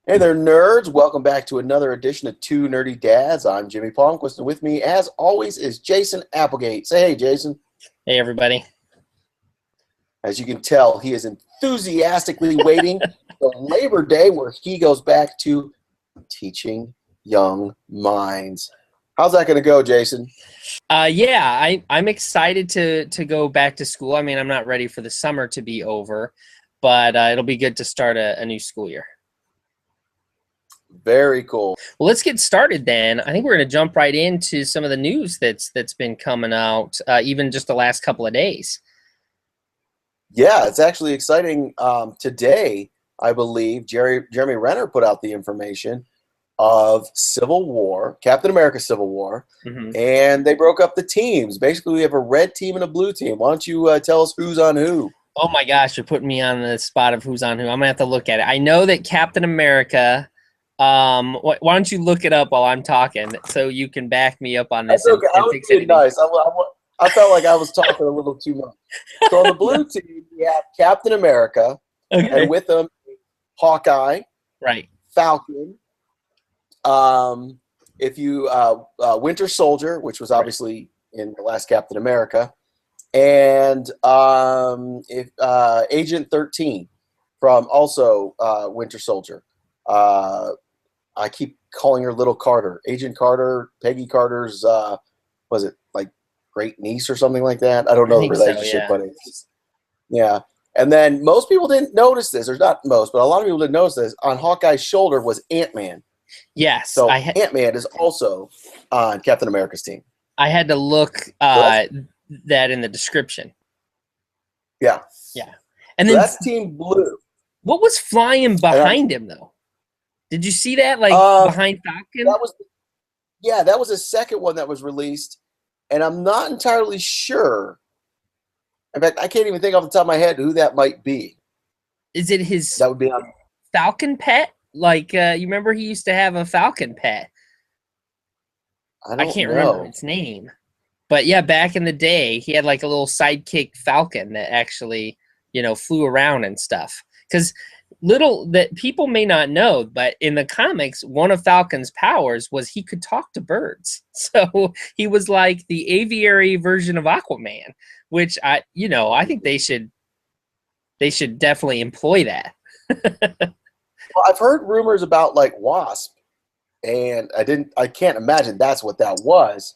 Hey there, nerds. Welcome back to another edition of Two Nerdy Dads. I'm Jimmy Palmquist, and with me, as always, is Jason Applegate. Say hey, Jason. Hey, everybody. As you can tell, he is enthusiastically waiting for Labor Day, where he goes back to teaching young minds. How's that going to go, Jason? I'm excited to go back to school. I mean, I'm not ready for the summer to be over, but it'll be good to start a new school year. Very cool. Well, let's get started then. I think we're going to jump right into some of the news that's been coming out, even just the last couple of days. Yeah, it's actually exciting. Today, I believe, Jeremy Renner put out the information of Civil War, Captain America Civil War, and they broke up the teams. Basically, we have a red team and a blue team. Why don't you tell us who's on who? Oh, my gosh, you're putting me on the spot of who's on who. I'm going to have to look at it. I know that Captain America... why don't you look it up while I'm talking so you can back me up on this? That's okay. I was being nice. I felt like I was talking a little too much. So on the blue team, we have Captain America, and with them, Hawkeye, right? Falcon. Winter Soldier, which was obviously in the last Captain America, and Agent 13 from also Winter Soldier. I keep calling her Little Carter. Agent Carter, Peggy Carter's, was it like great niece or something like that? I don't know the relationship, but it's, yeah. And then most people didn't notice this, or not most, but a lot of people didn't notice this. On Hawkeye's shoulder was Ant-Man. Yes. So Ant-Man is also on Captain America's team. I had to look that in the description. Yeah. Yeah. And then that's Team Blue. What was flying behind him, though? Did you see that, like, behind Falcon? That was a second one that was released, and I'm not entirely sure. In fact, I can't even think off the top of my head who that might be. Is it his that would be on Falcon pet? Like, you remember he used to have a Falcon pet? I can't remember its name. But, yeah, back in the day, he had, like, a little sidekick Falcon that actually, flew around and stuff. Because... that people may not know, but in the comics, one of Falcon's powers was he could talk to birds. So he was like the aviary version of Aquaman, which I think they should definitely employ that. Well, I've heard rumors about like Wasp, and I can't imagine that's what that was.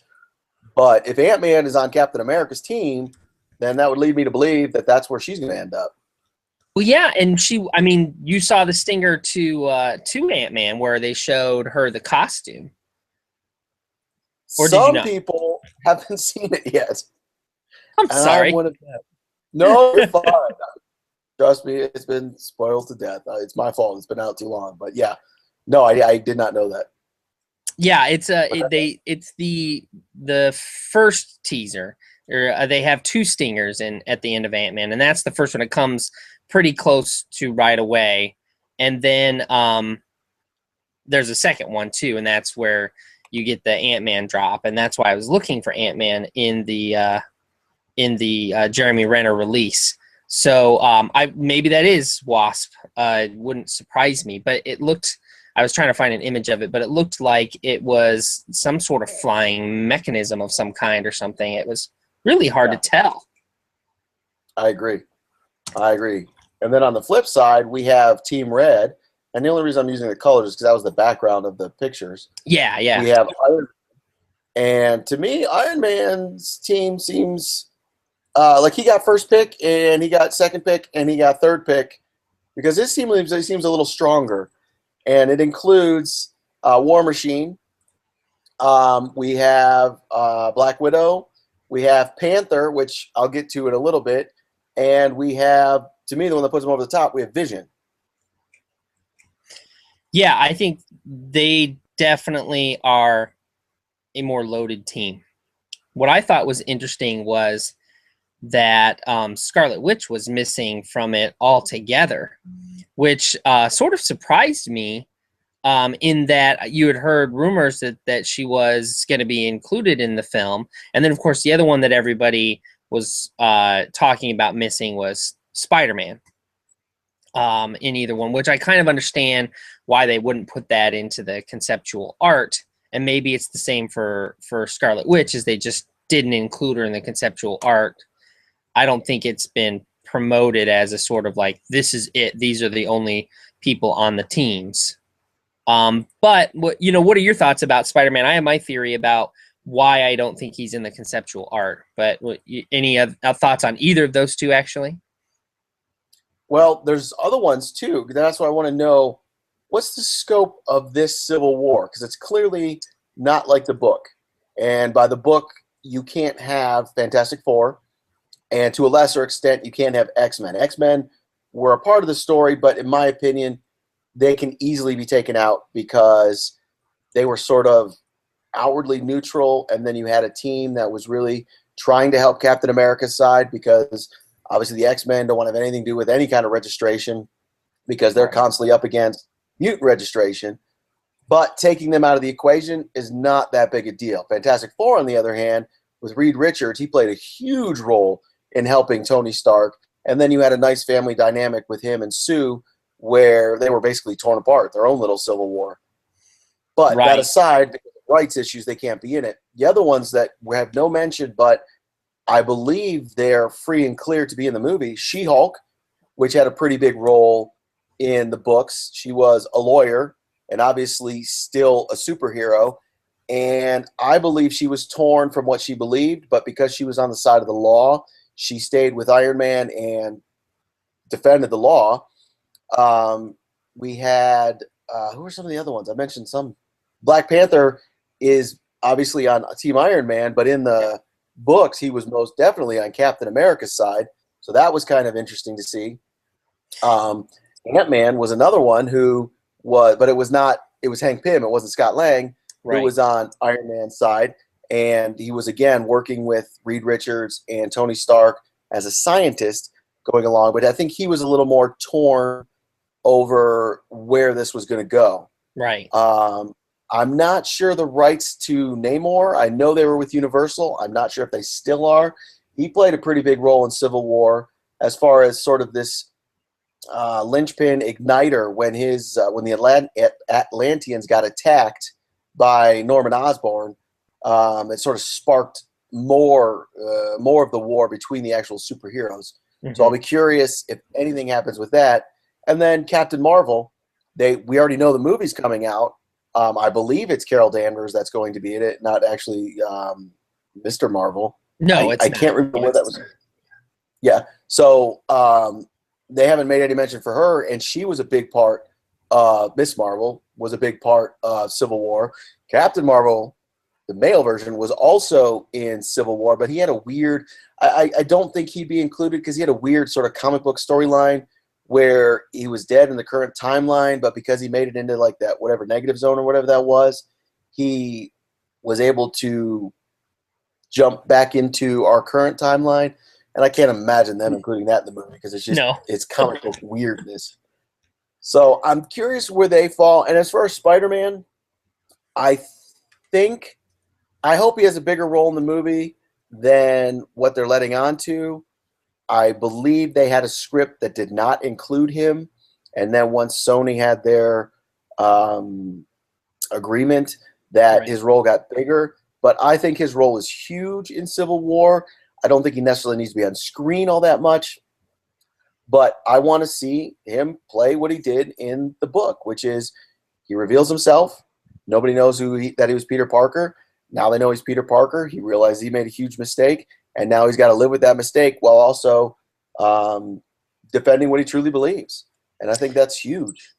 But if Ant-Man is on Captain America's team, then that would lead me to believe that that's where she's going to end up. Well, yeah, and you saw the stinger to Ant-Man where they showed her the costume. Or some people haven't seen it yet. I'm sorry. No, you're fine. Trust me, it's been spoiled to death. It's my fault. It's been out too long. But yeah, no, I did not know that. Yeah, it's the first teaser. Or they have two stingers at the end of Ant-Man, and that's the first one. It comes pretty close to right away, and then there's a second one too, and that's where you get the Ant-Man drop, and that's why I was looking for Ant-Man in the Jeremy Renner release. So maybe that is Wasp. It wouldn't surprise me, but it looked. I was trying to find an image of it, but it looked like it was some sort of flying mechanism of some kind or something. It was really hard to tell. I agree. And then on the flip side, we have Team Red. And the only reason I'm using the colors is because that was the background of the pictures. Yeah. We have Iron Man. And to me, Iron Man's team seems like he got first pick, and he got second pick, and he got third pick. Because his team seems a little stronger. And it includes War Machine. We have Black Widow. We have Panther, which I'll get to in a little bit. And we have, to me, the one that puts them over the top, we have Vision. Yeah, I think they definitely are a more loaded team. What I thought was interesting was that Scarlet Witch was missing from it altogether, which sort of surprised me in that you had heard rumors that she was going to be included in the film. And then, of course, the other one that everybody was talking about missing was Spider-Man. in either one, which I kind of understand why they wouldn't put that into the conceptual art. And maybe it's the same for Scarlet Witch, is they just didn't include her in the conceptual art. I don't think it's been promoted as a sort of like, this is it, these are the only people on the teams. But what are your thoughts about Spider-Man? I have my theory about why I don't think he's in the conceptual art. But any thoughts on either of those two, actually? Well, there's other ones too. That's why I want to know, what's the scope of this Civil War? Because it's clearly not like the book. And by the book, you can't have Fantastic Four. And to a lesser extent, you can't have X-Men. X-Men were a part of the story, but in my opinion, they can easily be taken out because they were sort of outwardly neutral. And then you had a team that was really trying to help Captain America's side, because obviously the X-Men don't want to have anything to do with any kind of registration because they're constantly up against mutant registration. But taking them out of the equation is not that big a deal. Fantastic Four, on the other hand, with Reed Richards, he played a huge role in helping Tony Stark. And then you had a nice family dynamic with him and Sue, where they were basically torn apart, their own little civil war. But that aside, because of rights issues, they can't be in it. The other ones that we have no mention, but I believe they're free and clear to be in the movie, She-Hulk, which had a pretty big role in the books. She was a lawyer and obviously still a superhero. And I believe she was torn from what she believed, but because she was on the side of the law, she stayed with Iron Man and defended the law. We had, who are some of the other ones? I mentioned some. Black Panther is obviously on Team Iron Man, but in the books, he was most definitely on Captain America's side. So that was kind of interesting to see. Ant-Man was another one who was, but it was Hank Pym. It wasn't Scott Lang, who was on Iron Man's side. And he was, again, working with Reed Richards and Tony Stark as a scientist going along. But I think he was a little more torn over where this was going to go. Right. I'm not sure the rights to Namor. I know they were with Universal. I'm not sure if they still are. He played a pretty big role in Civil War as far as sort of this linchpin igniter when the Atlanteans got attacked by Norman Osborn. It sort of sparked more of the war between the actual superheroes. Mm-hmm. So I'll be curious if anything happens with that. And then Captain Marvel, we already know the movie's coming out. I believe it's Carol Danvers that's going to be in it, not actually Mr. Marvel. No, I can't remember where that was. Yeah, so they haven't made any mention for her, and she was a big part. Miss Marvel was a big part of Civil War. Captain Marvel, the male version, was also in Civil War, but he had a weird. I don't think he'd be included because he had a weird sort of comic book storyline where he was dead in the current timeline, but because he made it into like that whatever negative zone or whatever that was, he was able to jump back into our current timeline. And I can't imagine them including that in the movie because it's just it's comic book weirdness. So I'm curious where they fall. And as far as Spider-Man, I hope he has a bigger role in the movie than what they're letting on to. I believe they had a script that did not include him. And then once Sony had their agreement, that his role got bigger. But I think his role is huge in Civil War. I don't think he necessarily needs to be on screen all that much. But I want to see him play what he did in the book, which is he reveals himself. Nobody knows that he was Peter Parker. Now they know he's Peter Parker. He realized he made a huge mistake. And now he's got to live with that mistake while also defending what he truly believes. And I think that's huge.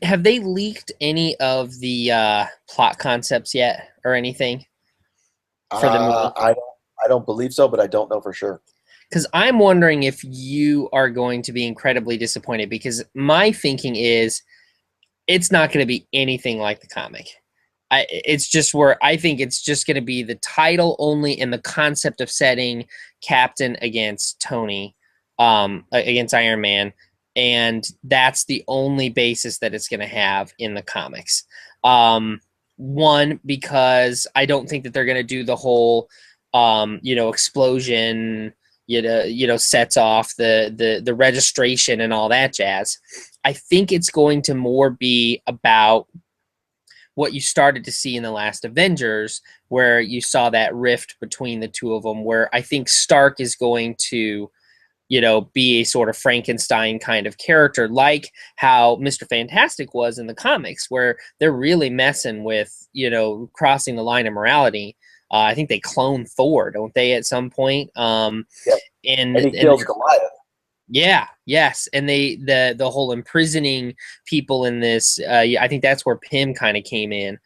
Have they leaked any of the plot concepts yet or anything for the movie? I don't believe so, but I don't know for sure. Because I'm wondering if you are going to be incredibly disappointed, because my thinking is it's not going to be anything like the comic. It's just where I think it's just going to be the title only and the concept of setting Captain against Tony, against Iron Man, and that's the only basis that it's going to have in the comics. One, because I don't think that they're going to do the whole, explosion, sets off the registration and all that jazz. I think it's going to more be about what you started to see in the last Avengers, where you saw that rift between the two of them, where I think Stark is going to, be a sort of Frankenstein kind of character, like how Mr. Fantastic was in the comics, where they're really messing with, crossing the line of morality. I think they clone Thor, don't they, at some point? Yeah. And he kills Goliath. Yeah, yes, and the whole imprisoning people in this. I think that's where Pym kind of came in.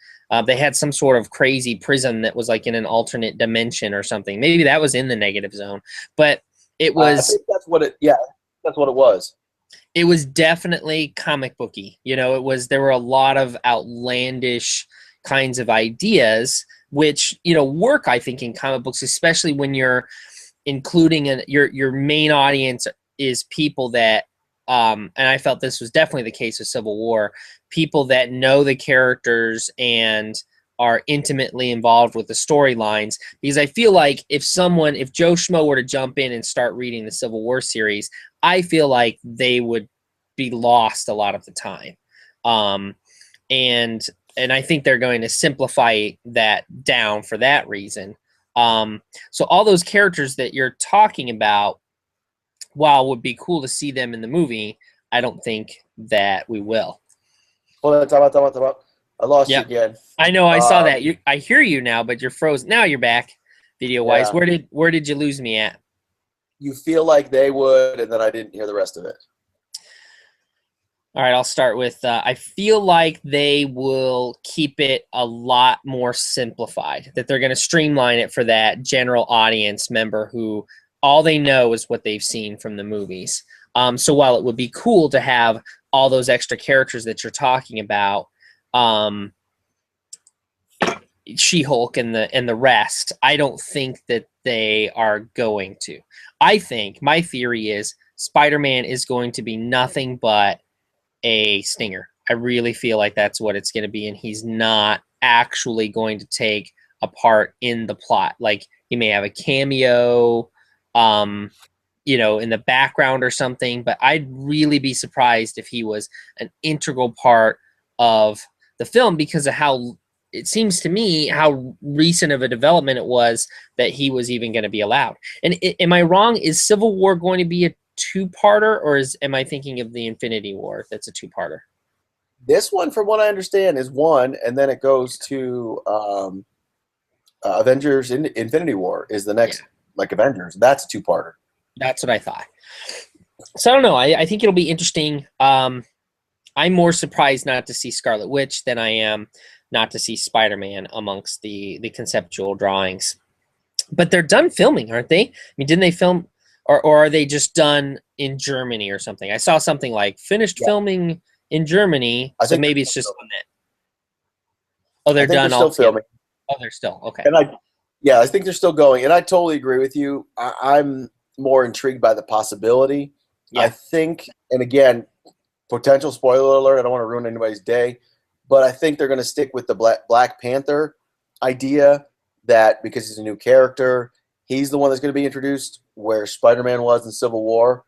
They had some sort of crazy prison that was like in an alternate dimension or something. Maybe that was in the negative zone, but it was. I think that's what it. Yeah, that's what it was. It was definitely comic booky. There were a lot of outlandish kinds of ideas, which work, I think, in comic books, especially when you're including your main audience is people that, and I felt this was definitely the case with Civil War, people that know the characters and are intimately involved with the storylines. Because I feel like if Joe Schmo were to jump in and start reading the Civil War series, I feel like they would be lost a lot of the time. And I think they're going to simplify that down for that reason. So all those characters that you're talking about, while it would be cool to see them in the movie, I don't think that we will. Hold on, time out. I lost you again. I know, I saw that. I hear you now, but you're frozen. Now you're back, video-wise. Yeah. Where did you lose me at? You feel like they would, and then I didn't hear the rest of it. All right, I'll start with, I feel like they will keep it a lot more simplified, that they're going to streamline it for that general audience member who all they know is what they've seen from the movies. So while it would be cool to have all those extra characters that you're talking about, She-Hulk and the rest, I don't think that they are going to. I think my theory is Spider-Man is going to be nothing but a stinger. I really feel like that's what it's going to be, and he's not actually going to take a part in the plot. Like, he may have a cameo, in the background or something, but I'd really be surprised if he was an integral part of the film, because of how it seems to me how recent of a development it was that he was even going to be allowed. And am I wrong? Is Civil War going to be a two-parter, or am I thinking of the Infinity War that's a two-parter? This one, from what I understand, is one, and then it goes to Avengers Infinity War is the next, like Avengers. That's a two-parter. That's what I thought. So I don't know. I think it'll be interesting. I'm more surprised not to see Scarlet Witch than I am not to see Spider-Man amongst the conceptual drawings. But they're done filming, aren't they? I mean, didn't they film, or are they just done in Germany or something? I saw something like finished filming in Germany, so maybe it's just on that. Oh, they're done all filming. Oh, they're still okay. And I think they're still going, and I totally agree with you. I'm more intrigued by the possibility. Yeah. I think, and again, potential spoiler alert, I don't want to ruin anybody's day, but I think they're going to stick with the Black Panther idea, that because he's a new character, he's the one that's going to be introduced where Spider-Man was in Civil War.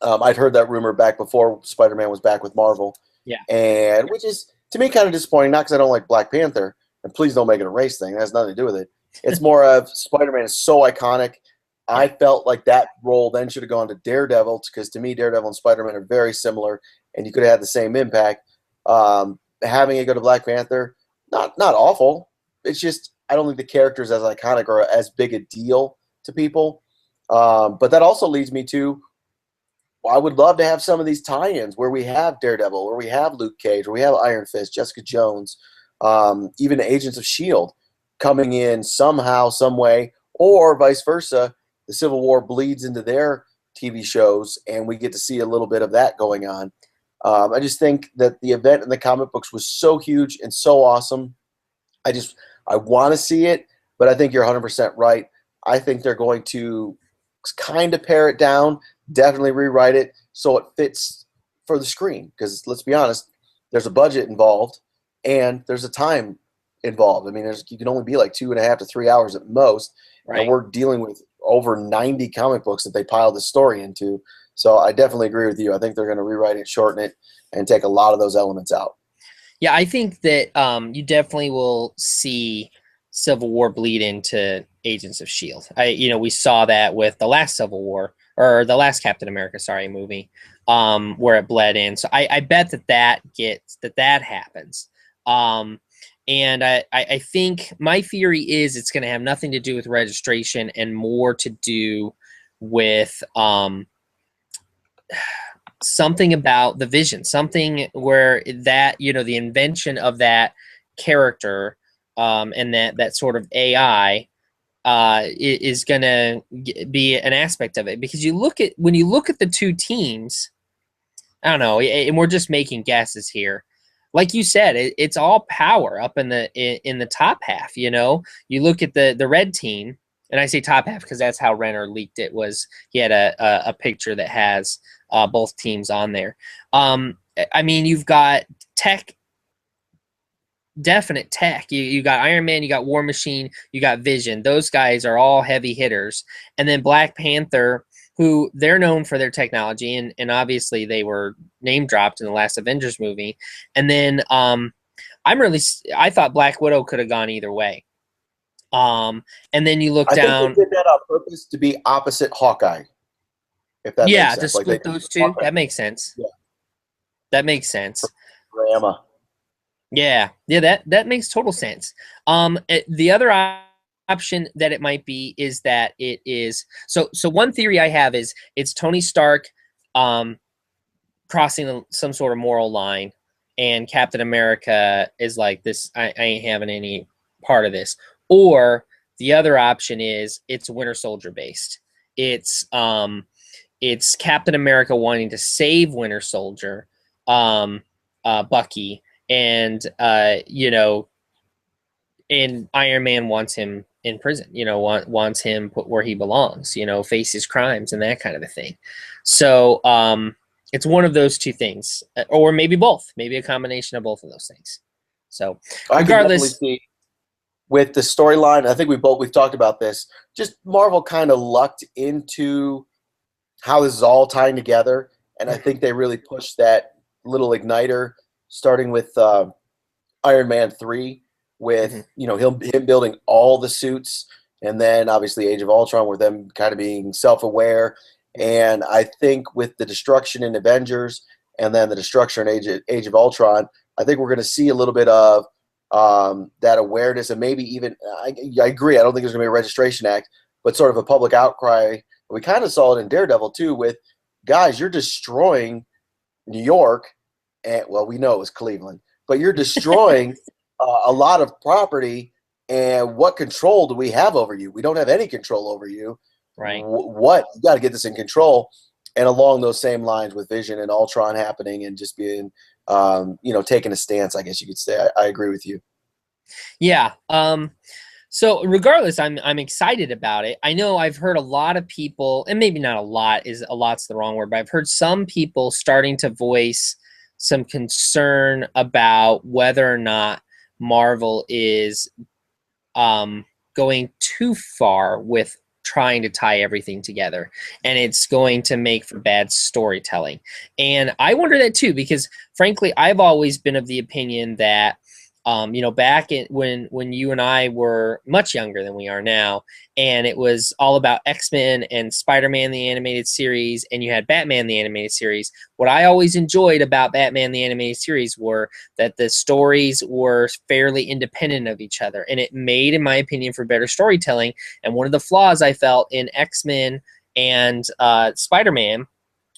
I'd heard that rumor back before Spider-Man was back with Marvel. Yeah. And which is, to me, kind of disappointing, not because I don't like Black Panther, and please don't make it a race thing. It has nothing to do with it. It's more of Spider-Man is so iconic. I felt like that role then should have gone to Daredevil, because to me, Daredevil and Spider-Man are very similar, and you could have had the same impact. Having it go to Black Panther, not awful. It's just, I don't think the characters as iconic or as big a deal to people. But that also leads me to, I would love to have some of these tie-ins where we have Daredevil, where we have Luke Cage, where we have Iron Fist, Jessica Jones, even Agents of S.H.I.E.L.D. coming in somehow, some way, or vice versa. The Civil War bleeds into their TV shows, and we get to see a little bit of that going on. I just think that the event in the comic books was so huge and so awesome. I want to see it, but I think you're 100% right. I think they're going to kind of pare it down, definitely rewrite it so it fits for the screen. Because let's be honest, there's a budget involved, and there's a time involved. I mean, you can only be like 2.5 to 3 hours at most. Right. And we're dealing with over 90 comic books that they piled the story into. So I definitely agree with you. I think they're going to rewrite it, shorten it, and take a lot of those elements out. Yeah, I think that you definitely will see Civil War bleed into Agents of Shield. We saw that with the last Civil War or the last Captain America, sorry, movie, where it bled in. So I bet that happens. And I think my theory is it's going to have nothing to do with registration and more to do with something about the Vision, something where that, the invention of that character and that sort of AI is going to be an aspect of it. Because when you look at the two teams, I don't know, and we're just making guesses here. Like you said, it's all power up in the top half. You look at the red team, and I say top half because that's how Renner leaked it. Was he had a picture that has both teams on there. I mean, you've got tech, definite tech. You got Iron Man, you got War Machine, you got Vision. Those guys are all heavy hitters, and then Black Panther, who they're known for their technology, and obviously they were name dropped in the last Avengers movie. And then I thought Black Widow could have gone either way. And then you look down. I think they did that on purpose to be opposite Hawkeye. If that makes sense. To split those two, Hawkeye. That makes sense. Yeah. That makes sense. Drama. Yeah, that makes total sense. The other option that it might be is that it is so one theory I have is it's Tony Stark crossing some sort of moral line, and Captain America is like, this, I ain't having any part of this. Or the other option is it's Winter Soldier based. It's Captain America wanting to save Winter Soldier, Bucky, and and Iron Man wants him in prison, wants him put where he belongs, face his crimes and that kind of a thing. So it's one of those two things, or maybe both, maybe a combination of both of those things. So regardless, see with the storyline, I think we've talked about this, just Marvel kind of lucked into how this is all tying together. And I think they really pushed that little igniter starting with Iron Man 3 with, him building all the suits, and then obviously Age of Ultron with them kind of being self-aware. And I think with the destruction in Avengers and then the destruction in Age of Ultron, I think we're going to see a little bit of that awareness, and maybe even, I agree, I don't think there's going to be a registration act, but sort of a public outcry. We kind of saw it in Daredevil too with, guys, you're destroying New York, and well, we know it was Cleveland, but you're destroying a lot of property, and what control do we have over you? We don't have any control over you. Right. What? You got to get this in control. And along those same lines with Vision and Ultron happening and just being, taking a stance, I guess you could say. I agree with you. Yeah. So regardless, I'm excited about it. I know I've heard a lot of people, and maybe not a lot's the wrong word, but I've heard some people starting to voice some concern about whether or not Marvel is going too far with trying to tie everything together, and it's going to make for bad storytelling. And I wonder that too, because frankly, I've always been of the opinion that back when you and I were much younger than we are now, and it was all about X-Men and Spider-Man the animated series, and you had Batman the animated series. What I always enjoyed about Batman the animated series were that the stories were fairly independent of each other, and it made, in my opinion, for better storytelling. And one of the flaws I felt in X-Men and Spider-Man,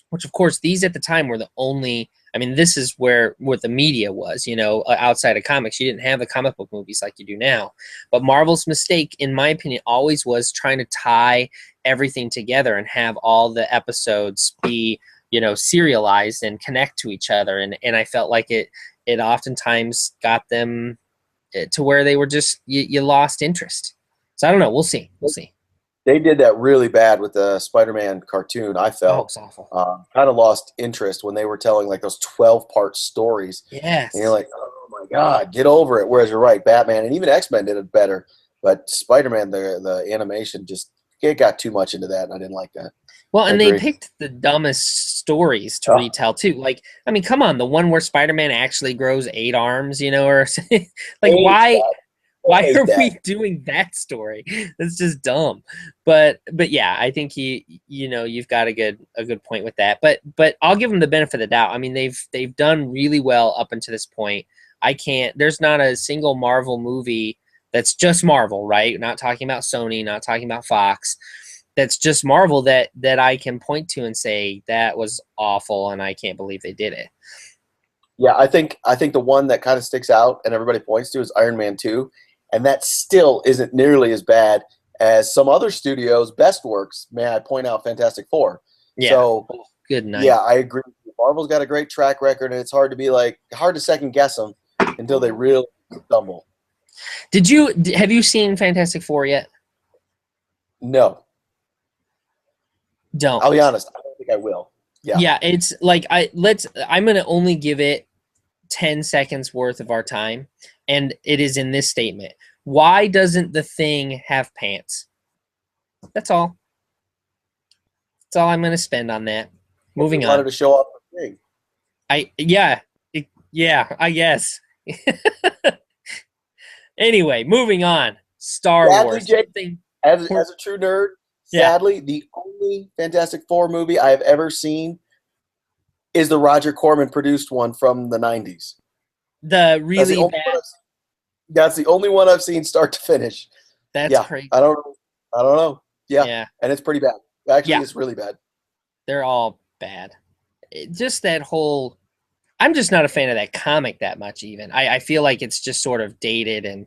which of course these at the time were the only, this is what the media was, outside of comics. You didn't have the comic book movies like you do now. But Marvel's mistake, in my opinion, always was trying to tie everything together and have all the episodes be, serialized and connect to each other. And I felt like it oftentimes got them to where they were just, you lost interest. So I don't know. We'll see. They did that really bad with the Spider-Man cartoon, I felt. Oh, it's awful. Kind of lost interest when they were telling like those 12-part stories. Yes. And you're like, oh my God, get over it. Whereas you're right, Batman and even X-Men did it better. But Spider-Man, the animation just it got too much into that, and I didn't like that. Well, I and they agree. picked the dumbest stories to Oh, retell too. Like, I mean, come on, the one where Spider-Man actually grows 8 arms, or like hate why that. why Why is are that? we doing that story? That's just dumb. But yeah, I think you've got a good point with that. But I'll give them the benefit of the doubt. I mean, they've done really well up until this point. There's not a single Marvel movie that's just Marvel, right? Not talking about Sony, not talking about Fox. That's just Marvel that I can point to and say that was awful and I can't believe they did it. Yeah, I think the one that kind of sticks out and everybody points to is Iron Man 2, and that still isn't nearly as bad as some other studios' best works. May I point out Fantastic Four? Yeah. So Good night. yeah, I agree. Marvel's got a great track record, and it's hard to second guess them until they really stumble. Have you seen Fantastic Four yet? No, Don't. I'll be honest. I don't think I will. Yeah, Yeah, it's like I'm gonna only give it 10 seconds worth of our time, and it is in this statement. Why doesn't the Thing have pants? That's all. That's all I'm gonna spend on that. we Moving wanted on. to show off the thing. I guess. Anyway, moving on. Star Sadly, Wars. Jake, Something. as a true nerd, Yeah. sadly, the only Fantastic Four movie I have ever seen is the Roger Corman produced one from the '90s. The That's the really only bad. one that's the only one I've seen start to finish. That's Yeah, crazy. I don't know. I don't know. Yeah, Yeah. and it's pretty bad. Actually, Yeah. it's really bad. They're all bad. Just that whole. I'm just not a fan of that comic that much. Even I feel like it's just sort of dated, and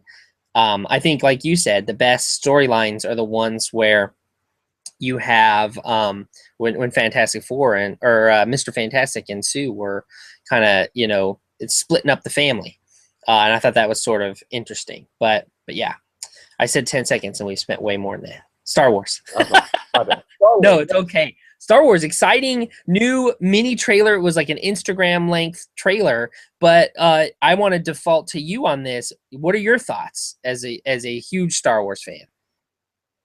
I think, like you said, the best storylines are the ones where you have when Fantastic Four or Mr. Fantastic and Sue were kind of it's splitting up the family, and I thought that was sort of interesting. But yeah, I said 10 seconds, and we spent way more than that. Star Wars. My bad. Star No, Wars. it's okay. Star Wars, exciting new mini trailer. It was like an Instagram length trailer, but I want to default to you on this. What are your thoughts as a huge Star Wars fan?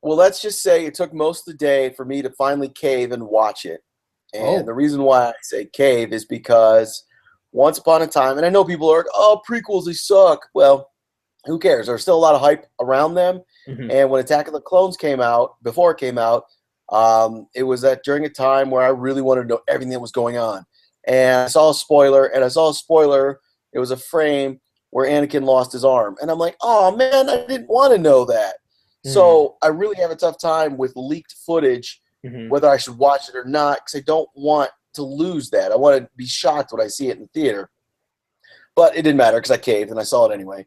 Well, let's just say it took most of the day for me to finally cave and watch it. And Oh, the reason why I say cave is because once upon a time, and I know people are like, oh, prequels, they suck. Well, who cares? There's still a lot of hype around them. mm-hmm. And when Attack of the Clones came out, before it came out, it was during a time where I really wanted to know everything that was going on. And I saw a spoiler, it was a frame where Anakin lost his arm. And I'm like, oh, man, I didn't want to know that. So I really have a tough time with leaked footage, whether I should watch it or not, because I don't want to lose that. I want to be shocked when I see it in the theater. But it didn't matter because I caved and I saw it anyway.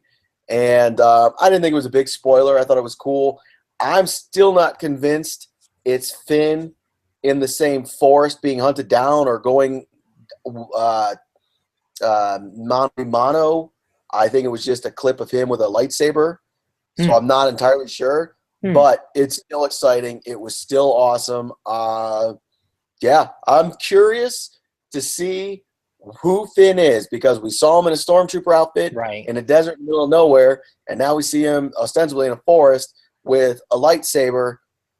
And I didn't think it was a big spoiler. I thought it was cool. I'm still not convinced it's Finn in the same forest being hunted down or going mano a mano. I think it was just a clip of him with a lightsaber. So I'm not entirely sure, but it's still exciting. It was still awesome. Yeah, I'm curious to see who Finn is because we saw him in a stormtrooper outfit in a desert in the middle of nowhere, and now we see him ostensibly in a forest with a lightsaber.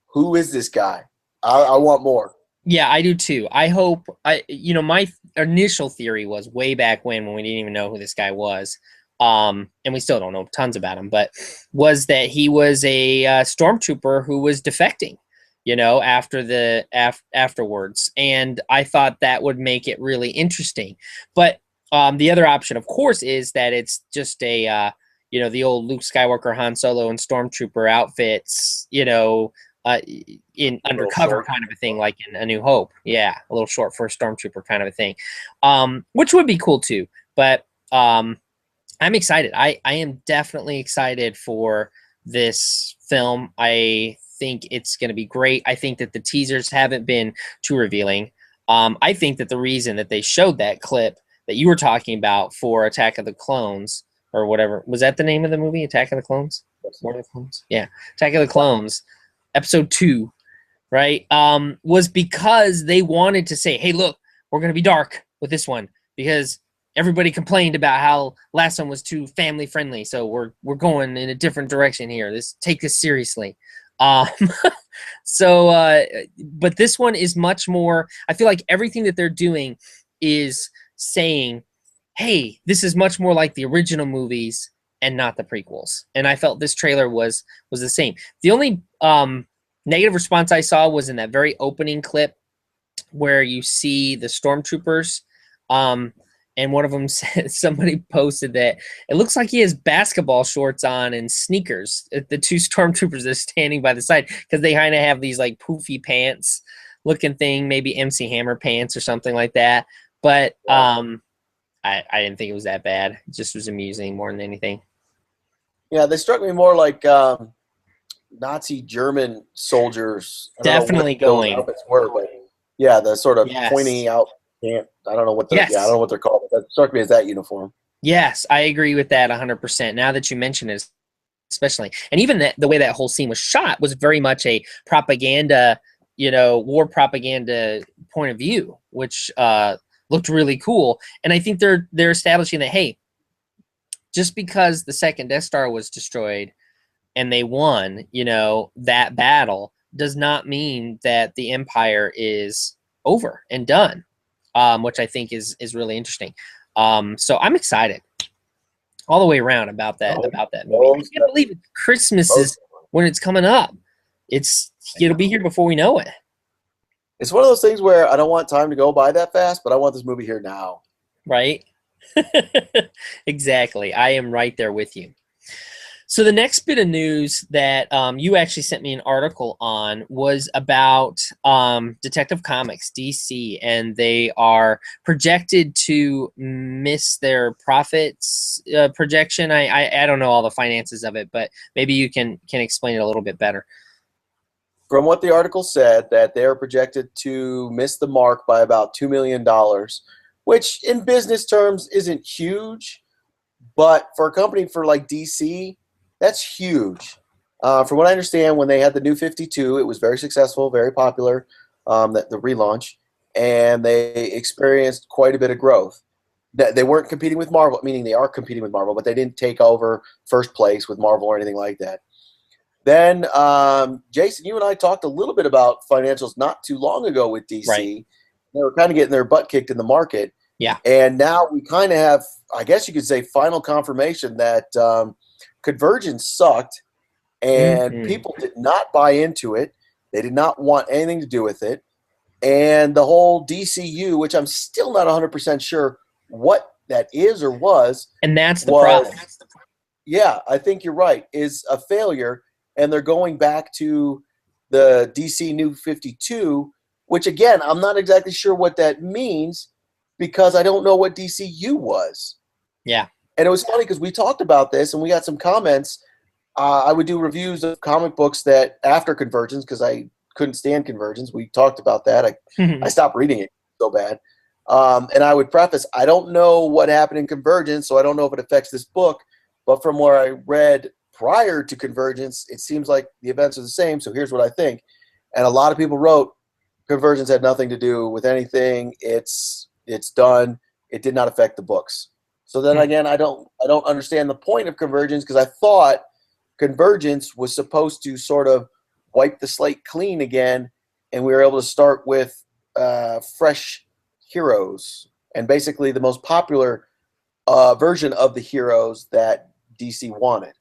Who is this guy? I want more. Yeah, I do too. I hope my initial theory was way back when we didn't even know who this guy was. And we still don't know tons about him, but was that he was a stormtrooper who was defecting, afterwards. And I thought that would make it really interesting. But the other option, of course, is that it's just the old Luke Skywalker, Han Solo, and stormtrooper outfits, in undercover kind of a thing, like in A New Hope. Yeah, a little short for a stormtrooper kind of a thing, which would be cool too. But I'm excited. I am definitely excited for this film. I think it's going to be great. I think that the teasers haven't been too revealing. I think that the reason that they showed that clip that you were talking about for Attack of the Clones or whatever, was that the name of the movie? Attack of the Clones? War of the Clones? Yeah. Attack of the Clones, episode 2, right? Was because they wanted to say, hey, look, we're going to be dark with this one because everybody complained about how last one was too family friendly. So we're going in a different direction here. Take this seriously. Um, but this one is much more. I feel like everything that they're doing is saying, "Hey, this is much more like the original movies and not the prequels." And I felt this trailer was the same. The only negative response I saw was in that very opening clip where you see the stormtroopers. And one of them said, somebody posted that it looks like he has basketball shorts on and sneakers. The two stormtroopers that are standing by the side, because they kind of have these like poofy pants looking thing, maybe MC Hammer pants or something like that. But I didn't think it was that bad. It just was amusing more than anything. Yeah, they struck me more like Nazi German soldiers. I don't know what Definitely those going. outfits were, but yeah, the sort of Yes. pointy out pant. I don't know what I don't Yes. know what they're called. But that struck me as that uniform. Yes, I agree with that 100%. Now that you mention it, especially, and even the way that whole scene was shot was very much a propaganda, war propaganda point of view, which looked really cool. And I think they're establishing that, hey, just because the second Death Star was destroyed and they won, that battle does not mean that the Empire is over and done, which I think is really interesting. So I'm excited all the way around about Oh, that movie. I can't most believe it. Christmas most is when it's coming up. It'll be here before we know it, It's one of those things where I don't want time to go by that fast, but I want this movie here now. right? Exactly. I am right there with you. So the next bit of news that you actually sent me an article on was about Detective Comics DC, and they are projected to miss their profits projection. I don't know all the finances of it, but maybe you can explain it a little bit better. From what the article said, that they are projected to miss the mark by about $2 million, which in business terms isn't huge, but for a company for like DC, that's huge. From what I understand, when they had the new 52, it was very successful, very popular, the relaunch, and they experienced quite a bit of growth. They weren't competing with Marvel, meaning they are competing with Marvel, but they didn't take over first place with Marvel or anything like that. Then, Jason, you and I talked a little bit about financials not too long ago with Right. DC. They were kind of getting their butt kicked in the market. Yeah. And now we kind of have, I guess you could say, final confirmation that Convergence sucked and Hmm. people did not buy into it. They did not want anything to do with it. And the whole DCU, which I'm still not 100% sure what that is or And that's the was, problem. yeah, I think you're right, is a failure. And they're going back to the DC New 52, which again, I'm not exactly sure what that means because I don't know what DCU was. Yeah. And it was funny because we talked about this and we got some comments. I would do reviews of comic books that after Convergence because I couldn't stand Convergence. We talked about that. I stopped reading it so bad. And I would preface, I don't know what happened in Convergence, so I don't know if it affects this book. But from where I read prior to Convergence, it seems like the events are the same. So here's what I think. And a lot of people wrote Convergence had nothing to do with anything. It's done. It did not affect the books. So then again, I don't understand the point of Convergence because I thought Convergence was supposed to sort of wipe the slate clean again, and we were able to start with fresh heroes and basically the most popular version of the heroes that DC wanted.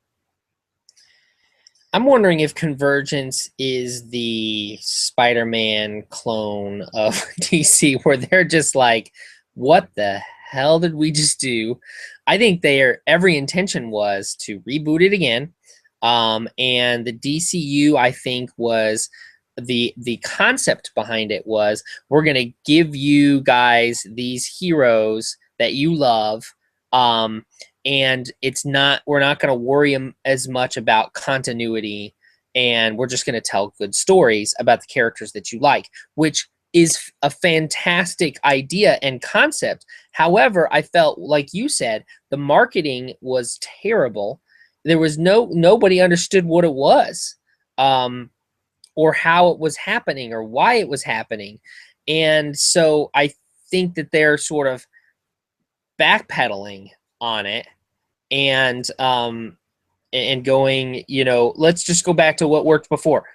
I'm wondering if Convergence is the Spider-Man clone of DC, where they're just like, "What the hell did we just do?" I think their every intention was to reboot it again, and the DCU, I think, was the concept behind it was we're gonna give you guys these heroes that you love. Um, and we're not going to worry as much about continuity, and we're just going to tell good stories about the characters that you like, which is a fantastic idea and concept. However, I felt like you said the marketing was terrible. There was nobody understood what it was, or how it was happening or why it was happening. And so I think that they're sort of backpedaling on it, and and going, let's just go back to what worked before.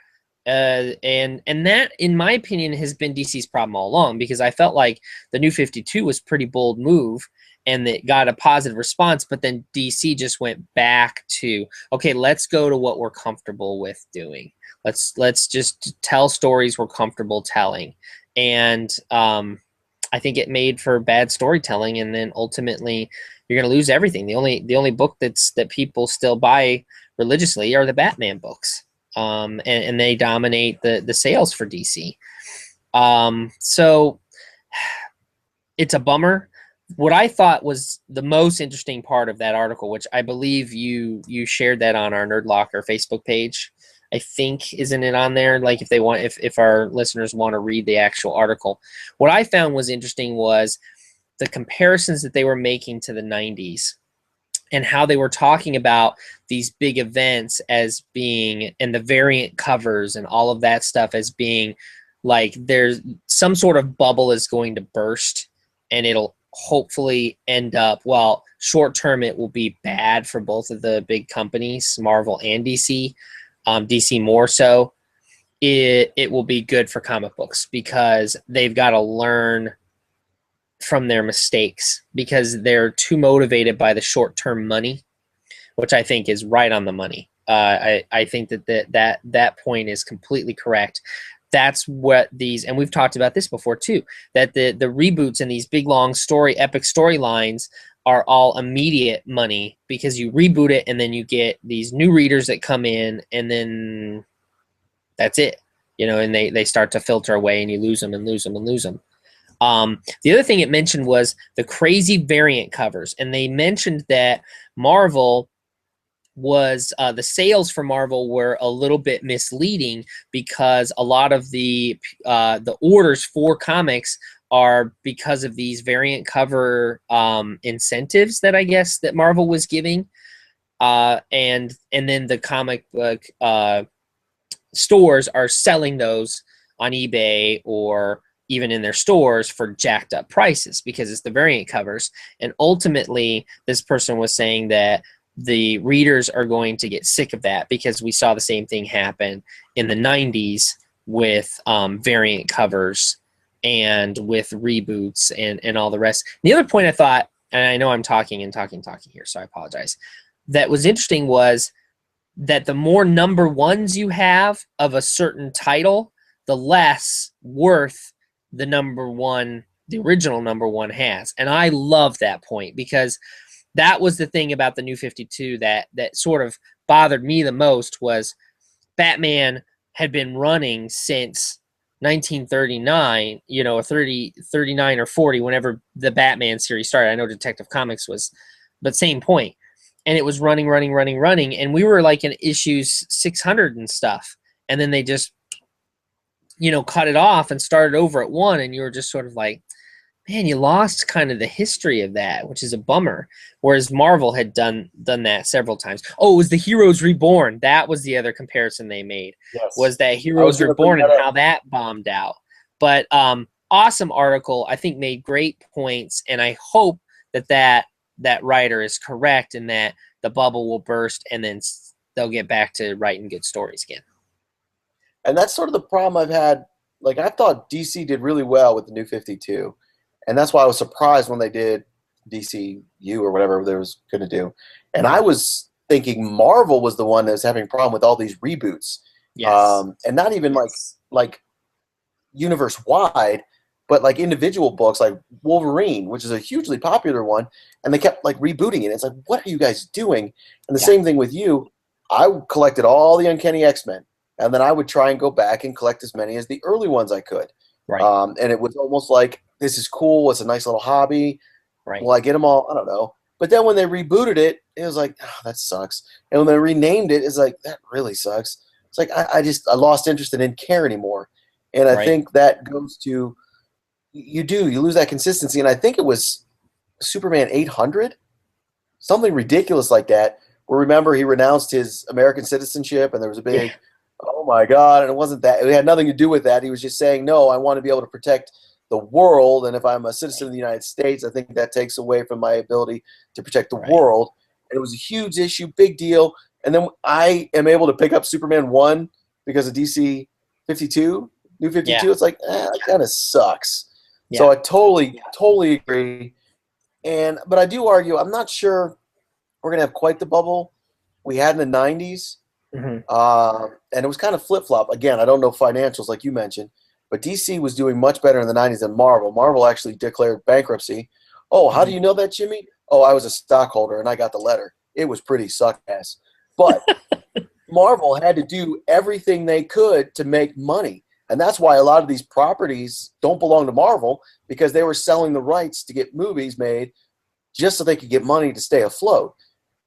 And that, in my opinion, has been DC's problem all along, because I felt like the New 52 was a pretty bold move and it got a positive response, but then DC just went back to, okay, let's go to what we're comfortable with doing. Let's just tell stories we're comfortable telling. And I think it made for bad storytelling, and then ultimately you're going to lose everything. The only book that people still buy religiously are the Batman books. And they dominate the sales for DC. So it's a bummer. What I thought was the most interesting part of that article, which I believe you shared that on our Nerdlocker Facebook page, I think, isn't it on there? Like, if our listeners want to read the actual article, what I found was interesting was the comparisons that they were making to the 90s, and how they were talking about these big events as being, and the variant covers and all of that stuff as being like, there's some sort of bubble is going to burst, and it'll hopefully end up, well, short term it will be bad for both of the big companies, Marvel and DC. DC more so. It will be good for comic books, because they've got to learn from their mistakes, because they're too motivated by the short-term money, which I think is right on the money. I think that point is completely correct. That's what these, and we've talked about this before too, that the reboots and these big long epic storylines are all immediate money, because you reboot it and then you get these new readers that come in, and then that's it, and they start to filter away, and you lose them and lose them and lose them. The other thing it mentioned was the crazy variant covers, and they mentioned that Marvel was the sales for Marvel were a little bit misleading, because a lot of the orders for comics are because of these variant cover incentives that I guess that Marvel was giving, and then the comic book stores are selling those on eBay or even in their stores for jacked up prices, because it's the variant covers. And ultimately, this person was saying that the readers are going to get sick of that, because we saw the same thing happen in the 90s with variant covers and with reboots and all the rest. The other point I thought, and I know I'm talking here, so I apologize, that was interesting was that the more number ones you have of a certain title, the less worth the original number one has. And I love that point, because that was the thing about the New 52 that sort of bothered me the most, was Batman had been running since 1939, 39 or 40, whenever the Batman series started. I know Detective Comics was, but same point. And it was running, and we were like in issues 600 and stuff. And then they just, cut it off and started over at 1, and you were just sort of like, man, you lost kind of the history of that, which is a bummer. Whereas Marvel had done that several times. Oh, it was the Heroes Reborn. That was the other comparison they made. Yes. Was that Heroes Reborn and how that bombed out. But awesome article. I think made great points, and I hope that writer is correct, and that the bubble will burst, and then they'll get back to writing good stories again. And that's sort of the problem I've had. Like, I thought DC did really well with the New 52. And that's why I was surprised when they did DCU or whatever they was going to do. And I was thinking Marvel was the one that was having a problem with all these reboots. Yes. And not even like universe-wide, but like individual books like Wolverine, which is a hugely popular one. And they kept like rebooting it. It's like, what are you guys doing? And the same thing with you. I collected all the Uncanny X-Men. And then I would try and go back and collect as many as the early ones I could. Right. And it was almost like, this is cool. It's a nice little hobby. Right. Will I get them all? I don't know. But then when they rebooted it, it was like, oh, that sucks. And when they renamed it, it's like, that really sucks. It's like, I lost interest and didn't care anymore. And I think that goes to, you lose that consistency. And I think it was Superman 800, something ridiculous like that. Where remember, he renounced his American citizenship, and there was a big, oh my God, and it wasn't that. It had nothing to do with that. He was just saying, no, I want to be able to protect the world, and if I'm a citizen of the United States, I think that takes away from my ability to protect the world. And it was a huge issue, big deal. and then I am able to pick up Superman 1 because of DC 52, New 52. Yeah. It's like, that kind of sucks. Yeah. So I totally agree. But I do argue, I'm not sure we're gonna have quite the bubble we had in the '90s. Mhm. And it was kind of flip flop. Again, I don't know financials like you mentioned, but DC was doing much better in the '90s than Marvel. Marvel actually declared bankruptcy. Oh, how do Mhm. you know that, Jimmy? Oh, I was a stockholder and I got the letter. It was pretty suck ass. But Marvel had to do everything they could to make money. And that's why a lot of these properties don't belong to Marvel, because they were selling the rights to get movies made just so they could get money to stay afloat.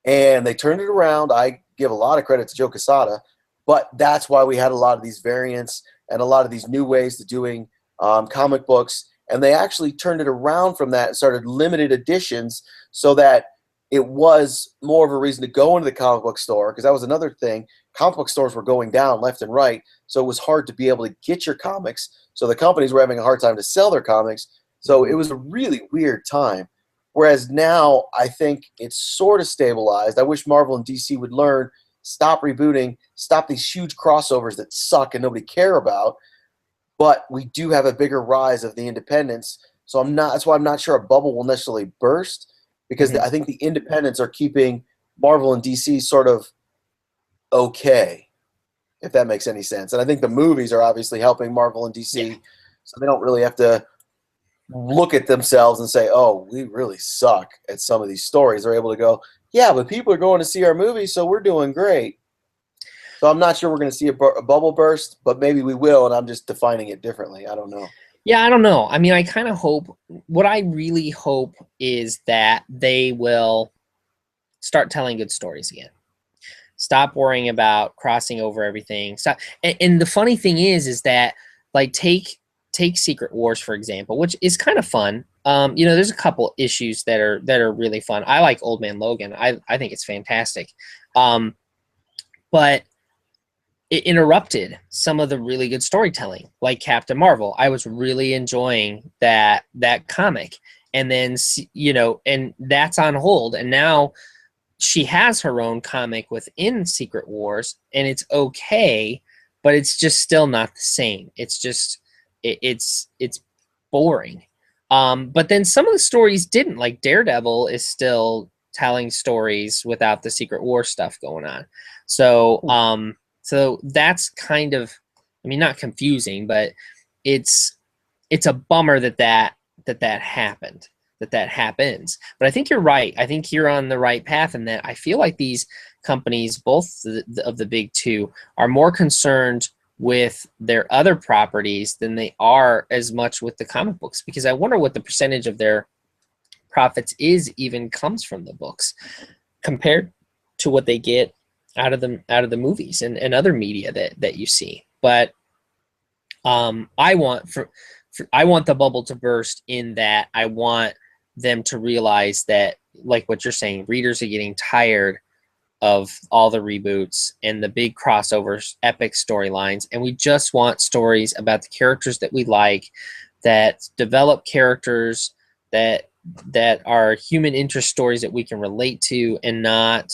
And they turned it around. I give a lot of credit to Joe Quesada, but that's why we had a lot of these variants and a lot of these new ways to doing comic books. And they actually turned it around from that and started limited editions so that it was more of a reason to go into the comic book store, because that was another thing. Comic book stores were going down left and right, so it was hard to be able to get your comics. So the companies were having a hard time to sell their comics. So it was a really weird time. Whereas now, I think it's sort of stabilized. I wish Marvel and DC would learn, stop rebooting, stop these huge crossovers that suck and nobody care about. But we do have a bigger rise of the independents. So that's why I'm not sure a bubble will necessarily burst, because Mhm. I think the independents are keeping Marvel and DC sort of okay, if that makes any sense. And I think the movies are obviously helping Marvel and Yeah. DC, so they don't really have to look at themselves and say, "Oh, we really suck at some of these stories." They're able to go, "Yeah, but people are going to see our movie, so we're doing great." So I'm not sure we're going to see a bubble burst, but maybe we will, and I'm just defining it differently. I don't know. Yeah, I don't know. I mean, I kind of hope, what I really hope is that they will start telling good stories again. Stop worrying about crossing over everything. Stop. And the funny thing is that, like, take Secret Wars for example, which is kind of fun. There's a couple issues that are really fun. I like Old Man Logan. I think it's fantastic. But it interrupted some of the really good storytelling, like Captain Marvel. I was really enjoying that comic, and then and that's on hold, and now she has her own comic within Secret Wars, and it's okay, but it's just still not the same. It's just it's boring. But then some of the stories didn't, like Daredevil is still telling stories without the Secret War stuff going on. So that's kind of, I mean, not confusing, but it's a bummer that happened, that happens. But I think you're right. I think you're on the right path in that I feel like these companies, both of the big two, are more concerned with their other properties than they are as much with the comic books, because I wonder what the percentage of their profits even comes from the books compared to what they get out of the movies and other media that you see. But I want I want the bubble to burst, in that I want them to realize that, like what you're saying, readers are getting tired of all the reboots and the big crossovers, epic storylines, and we just want stories about the characters that we like, that develop characters that are human interest stories that we can relate to, and not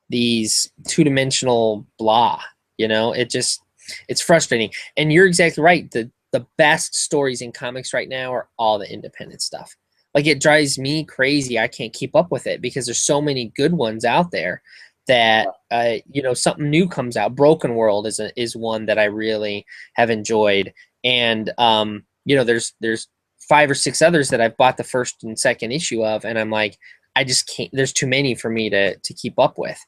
these two-dimensional blah. It's frustrating. And you're exactly right. The best stories in comics right now are all the independent stuff. Like, it drives me crazy. I can't keep up with it because there's so many good ones out there that something new comes out. Broken World is one that I really have enjoyed, and there's 5 or 6 others that I've bought the first and second issue of, and I'm like, I just can't. There's too many for me to keep up with.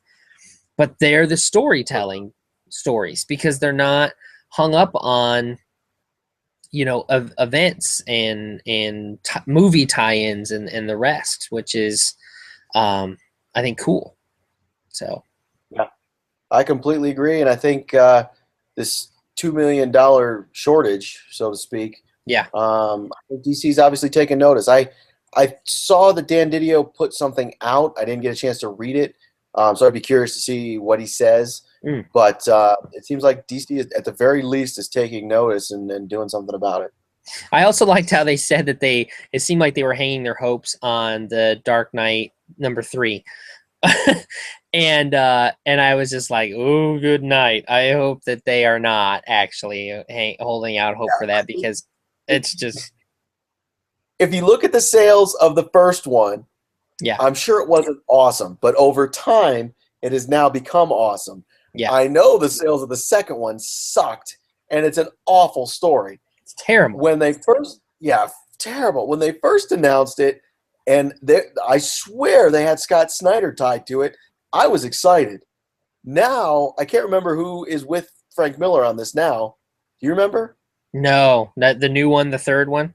But they're the storytelling stories, because they're not hung up on events and movie tie-ins and the rest, which is I think cool. So Yeah, I completely agree, and I think this $2 million shortage, so to speak, yeah. DC's obviously taken notice. I saw that Dan Didio put something out. I didn't get a chance to read it, so I'd be curious to see what he says. Mm. But it seems like DC, at the very least, is taking notice and doing something about it. I also liked how they said that it seemed like they were hanging their hopes on the Dark Knight #3. And I was just like, oh, good night. I hope that they are not actually holding out hope for that, because it's just, If you look at the sales of the first one, yeah, I'm sure it wasn't awesome, but over time, it has now become awesome. yeah, I know the sales of the second one sucked, and it's an awful story. it's terrible. When they first, yeah, terrible. When they first announced it, and I swear they had Scott Snyder tied to it, I was excited. Now, I can't remember who is with Frank Miller on this now. Do you remember? No, that the new one, the third one.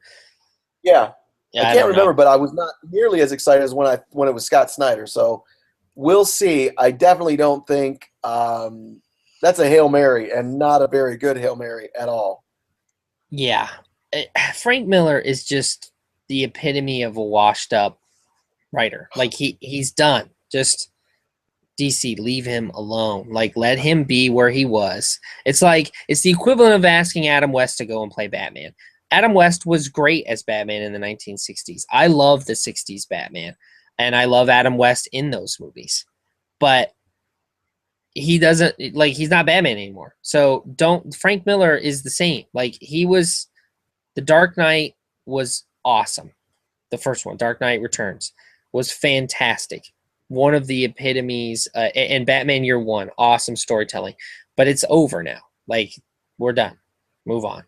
Yeah. I Yeah, I can't don't know. remember, but I was not nearly as excited as when it was Scott Snyder. So we'll see. I definitely don't think that's a Hail Mary, and not a very good Hail Mary at all. Yeah, Frank Miller is just the epitome of a washed up writer. Like he's done. Just DC, leave him alone. Like, let him be where he was. It's like, it's the equivalent of asking Adam West to go and play Batman. Adam West was great as Batman in the 1960s. I love the 60s Batman, and I love Adam West in those movies. But he doesn't, like, he's not Batman anymore. So Frank Miller is the same. Like, The Dark Knight was awesome. The first one, Dark Knight Returns, was fantastic. One of the epitomes, and Batman Year One, awesome storytelling. But it's over now. Like, we're done. Move on.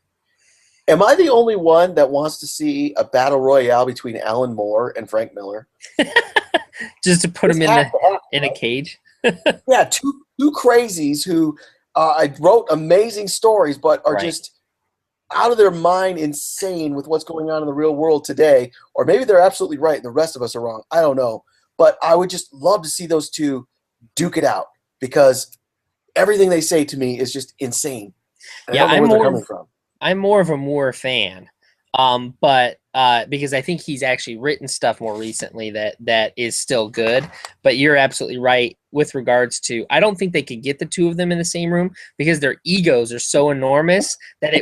Am I the only one that wants to see a battle royale between Alan Moore and Frank Miller? Just to put This him in has to happen, in a right? cage. Yeah, two crazies who I wrote amazing stories, but are Right. just out of their mind, insane with what's going on in the real world today. Or maybe they're absolutely right and the rest of us are wrong. I don't know. But I would just love to see those two duke it out, because everything they say to me is just insane. And I Yeah, don't know where they're coming from. I'm more of a Moore fan, but because I think he's actually written stuff more recently that is still good. But you're absolutely right with regards to, I don't think they could get the two of them in the same room, because their egos are so enormous that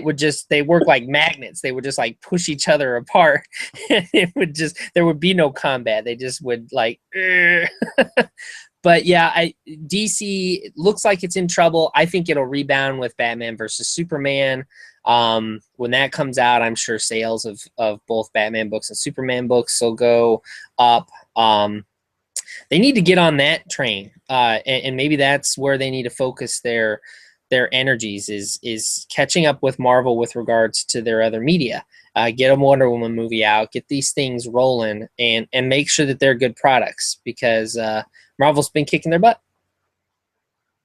they work like magnets. They would just like push each other apart. There would be no combat. They just would like. But yeah, DC looks like it's in trouble. I think it'll rebound with Batman versus Superman. When that comes out, I'm sure sales of both Batman books and Superman books will go up. They need to get on that train, and maybe that's where they need to focus their energies, is catching up with Marvel with regards to their other media. Get a Wonder Woman movie out, get these things rolling, and make sure that they're good products, because Marvel's been kicking their butt.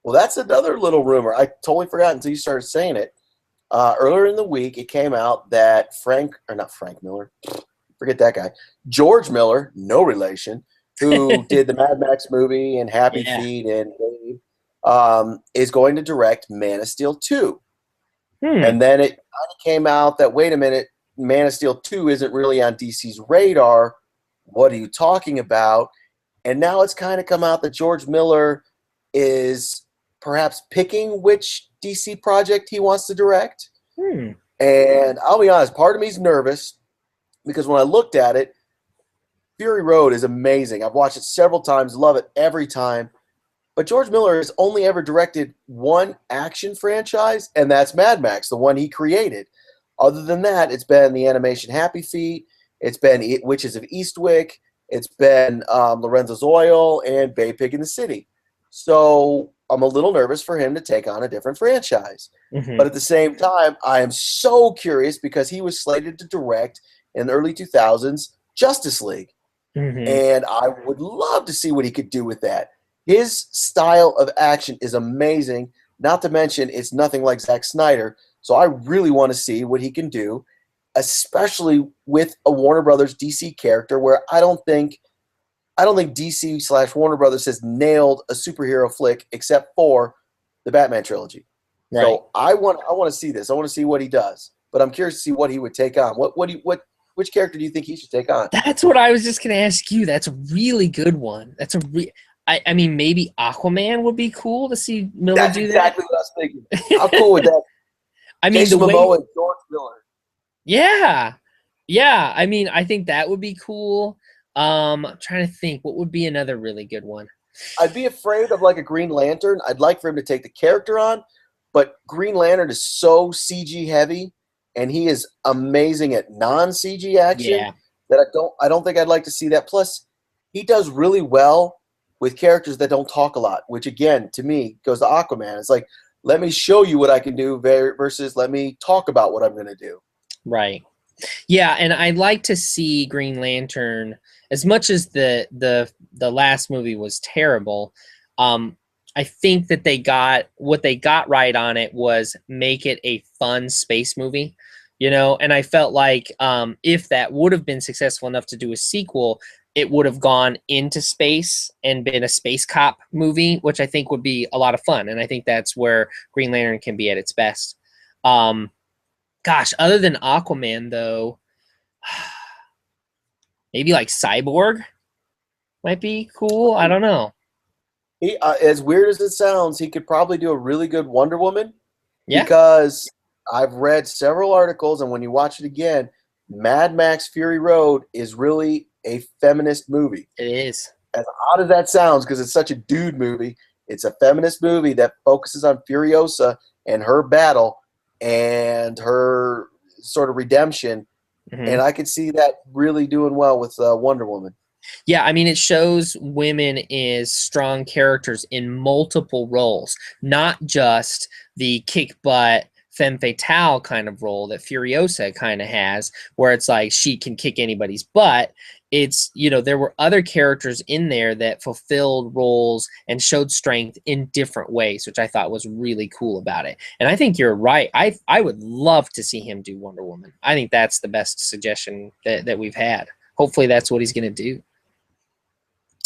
Well, that's another little rumor. I totally forgot until you started saying it. Earlier in the week, it came out that not Frank Miller, forget that guy, George Miller, no relation, who did the Mad Max movie and Happy Yeah. Feet and is going to direct Man of Steel 2. And then it kind of came out that, wait a minute, Man of Steel 2 isn't really on DC's radar. What are you talking about? And now it's kind of come out that George Miller is perhaps picking which DC project he wants to direct. And I'll be honest, part of me is nervous, because when I looked at it, Fury Road is amazing. I've watched it several times, love it every time. But George Miller has only ever directed one action franchise, and that's Mad Max, the one he created. Other than that, it's been the animation Happy Feet, it's been Witches of Eastwick, it's been Lorenzo's Oil, and Bay Pig in the City. So I'm a little nervous for him to take on a different franchise. But at the same time, I am so curious, because he was slated to direct in the early 2000s Justice League. And I would love to see what he could do with that. His style of action is amazing, not to mention it's nothing like Zack Snyder. So I really want to see what he can do, especially with a Warner Brothers DC character, where I don't think DC / Warner Brothers has nailed a superhero flick except for the Batman trilogy. Right. So I want to see this. I want to see what he does. But I'm curious to see what he would take on. Which character do you think he should take on? That's what I was just going to ask you. That's a really good one. I mean, maybe Aquaman would be cool to see Miller That's do exactly that. what I was thinking. How cool would that? I mean, Jason Momoa and George Miller. Yeah. Yeah. I mean, I think that would be cool. I'm trying to think what would be another really good one. I'd be afraid of like a Green Lantern. I'd like for him to take the character on, but Green Lantern is so CG heavy, and he is amazing at non-CG action Yeah. that I don't think I'd like to see that. Plus, he does really well with characters that don't talk a lot, which again to me goes to Aquaman. It's like, let me show you what I can do versus let me talk about what I'm going to do. Right. Yeah, and I'd like to see Green Lantern, as much as the last movie was terrible. I think that what they got right on it was make it a fun space movie, and I felt like if that would have been successful enough to do a sequel, it would have gone into space and been a space cop movie, which I think would be a lot of fun, and I think that's where Green Lantern can be at its best. Um, Gosh, other than Aquaman, though, maybe like Cyborg might be cool. I don't know. He, as weird as it sounds, he could probably do a really good Wonder Woman Yeah, because I've read several articles, and when you watch it again, Mad Max Fury Road is really a feminist movie. it is. As odd as that sounds, because it's such a dude movie, it's a feminist movie that focuses on Furiosa and her battle and her sort of redemption. Hmm. And I could see that really doing well with Wonder Woman. Yeah, I mean, it shows women as strong characters in multiple roles, not just the kick butt femme fatale kind of role that Furiosa kind of has, where it's like she can kick anybody's butt. It's, there were other characters in there that fulfilled roles and showed strength in different ways, which I thought was really cool about it. And I think you're right. I would love to see him do Wonder Woman. I think that's the best suggestion that we've had. Hopefully that's what he's going to do.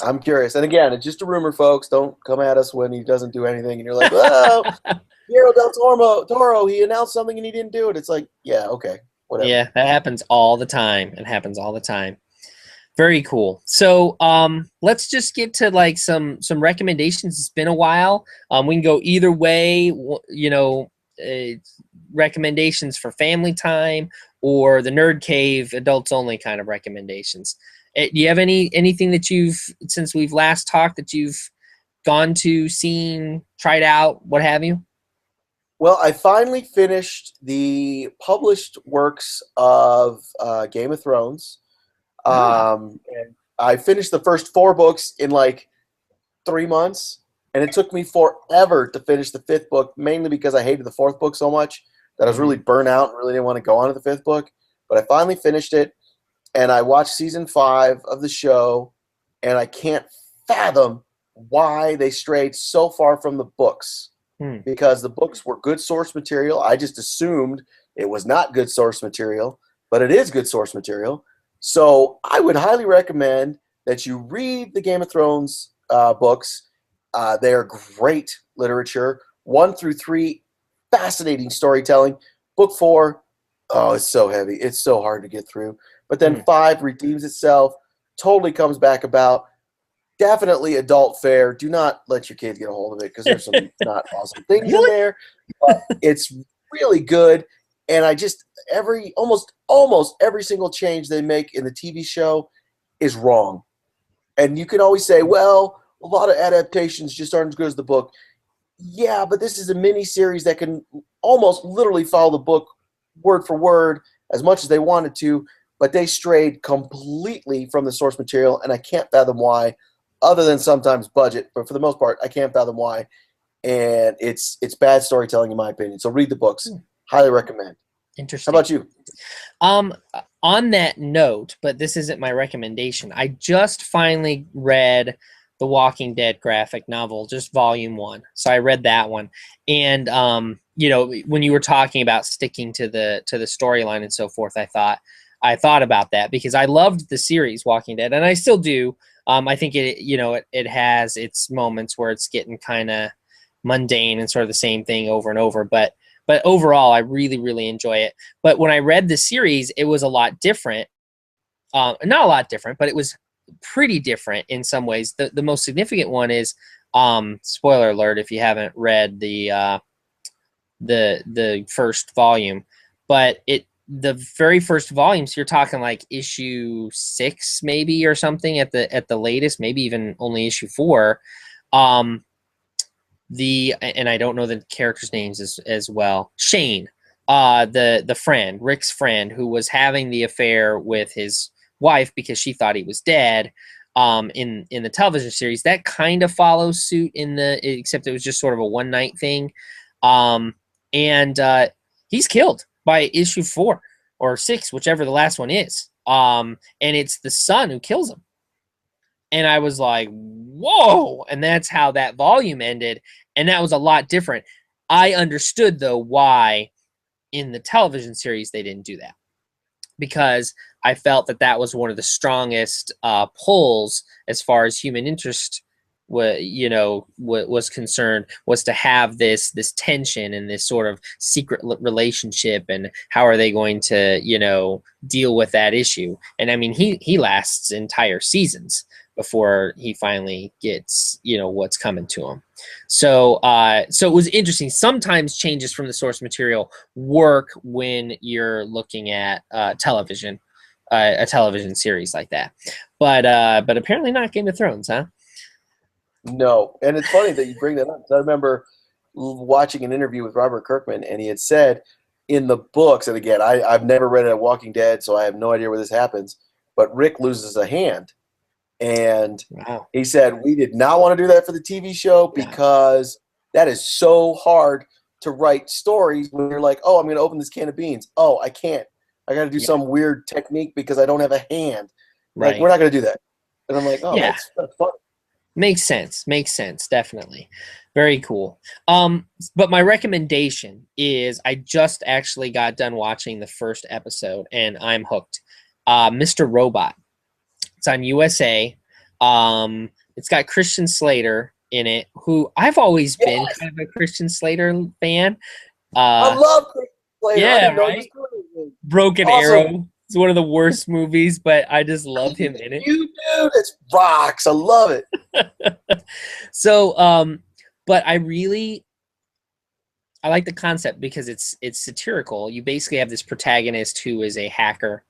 I'm curious. And again, it's just a rumor, folks. Don't come at us when he doesn't do anything and you're like, well, Guillermo del Toro, he announced something and he didn't do it. It's like, yeah, okay, whatever. Yeah, that happens all the time. It happens all the time. Very cool. So let's just get to like some recommendations. It's been a while. We can go either way, uh, recommendations for family time or the Nerd Cave adults only kind of recommendations. Do you have anything that since we've last talked, that you've gone to, seen, tried out, what have you? Well, I finally finished the published works of Game of Thrones. And I finished the first 4 books in like 3 months, and it took me forever to finish the 5th book, mainly because I hated the 4th book so much that I was really burnt out and really didn't want to go on to the 5th book. But I finally finished it, and I watched season 5 of the show, and I can't fathom why they strayed so far from the books, because the books were good source material. I just assumed it was not good source material, but it is good source material. So I would highly recommend that you read the Game of Thrones books. They are great literature. 1 through 3, fascinating storytelling. Book 4, oh, it's so heavy. It's so hard to get through. But then 5 redeems itself, totally comes back about. Definitely adult fare. Do not let your kids get a hold of it because there's some not awesome things in there. But it's really good. And I just almost every single change they make in the TV show is wrong. And you can always say, well, a lot of adaptations just aren't as good as the book. Yeah, but this is a mini series that can almost literally follow the book word for word as much as they wanted to, but they strayed completely from the source material, and I can't fathom why, other than sometimes budget. But for the most part, I can't fathom why. And it's bad storytelling, in my opinion. So read the books. Highly recommend. Interesting. How about you? On that note, but this isn't my recommendation, I just finally read the Walking Dead graphic novel, just volume 1. So I read that one. And when you were talking about sticking to the storyline and so forth, I thought about that because I loved the series Walking Dead, and I still do. I think it has its moments where it's getting kind of mundane and sort of the same thing over and over, but overall I really, really enjoy it. But when I read the series, it was a lot different. Not a lot different, but it was pretty different in some ways. The most significant one is, spoiler alert if you haven't read the first volume, but the very first volumes, you're talking like issue 6 maybe or something at the latest, maybe even only issue 4. And I don't know the characters' names as well. Shane, the friend, Rick's friend, who was having the affair with his wife because she thought he was dead. In the television series, that kind of follows suit except it was just sort of a one night thing. And he's killed by issue 4 or 6, whichever the last one is. And it's the son who kills him. And I was like, whoa. And that's how that volume ended. And that was a lot different. I understood, though, why in the television series they didn't do that. Because I felt that was one of the strongest pulls as far as human interest was concerned, was to have this tension and this sort of secret relationship, and how are they going to deal with that issue. And I mean, he lasts entire seasons before he finally gets what's coming to him. So it was interesting. Sometimes changes from the source material work when you're looking at television, a television series like that, but apparently not Game of Thrones, huh? No, and it's funny that you bring that up. I remember watching an interview with Robert Kirkman, and he had said in the books, and again, I've never read a Walking Dead, so I have no idea where this happens, but Rick loses a hand. And wow. He said, we did not want to do that for the TV show because that is so hard to write stories when you're like, oh, I'm going to open this can of beans. Oh, I can't. I got to do some weird technique because I don't have a hand. Like, we're not going to do that. And I'm like, oh, that's fun. Makes sense. Definitely. Very cool. But my recommendation is, I just actually got done watching the first episode and I'm hooked. Mr. Robot. It's on USA. It's got Christian Slater in it, who I've always been kind of a Christian Slater fan. I love Christian Slater. Yeah, right? Broken Arrow. It's one of the worst movies, but I just love him in it. You do. It rocks. I love it. So, but I like the concept because it's satirical. You basically have this protagonist who is a hacker.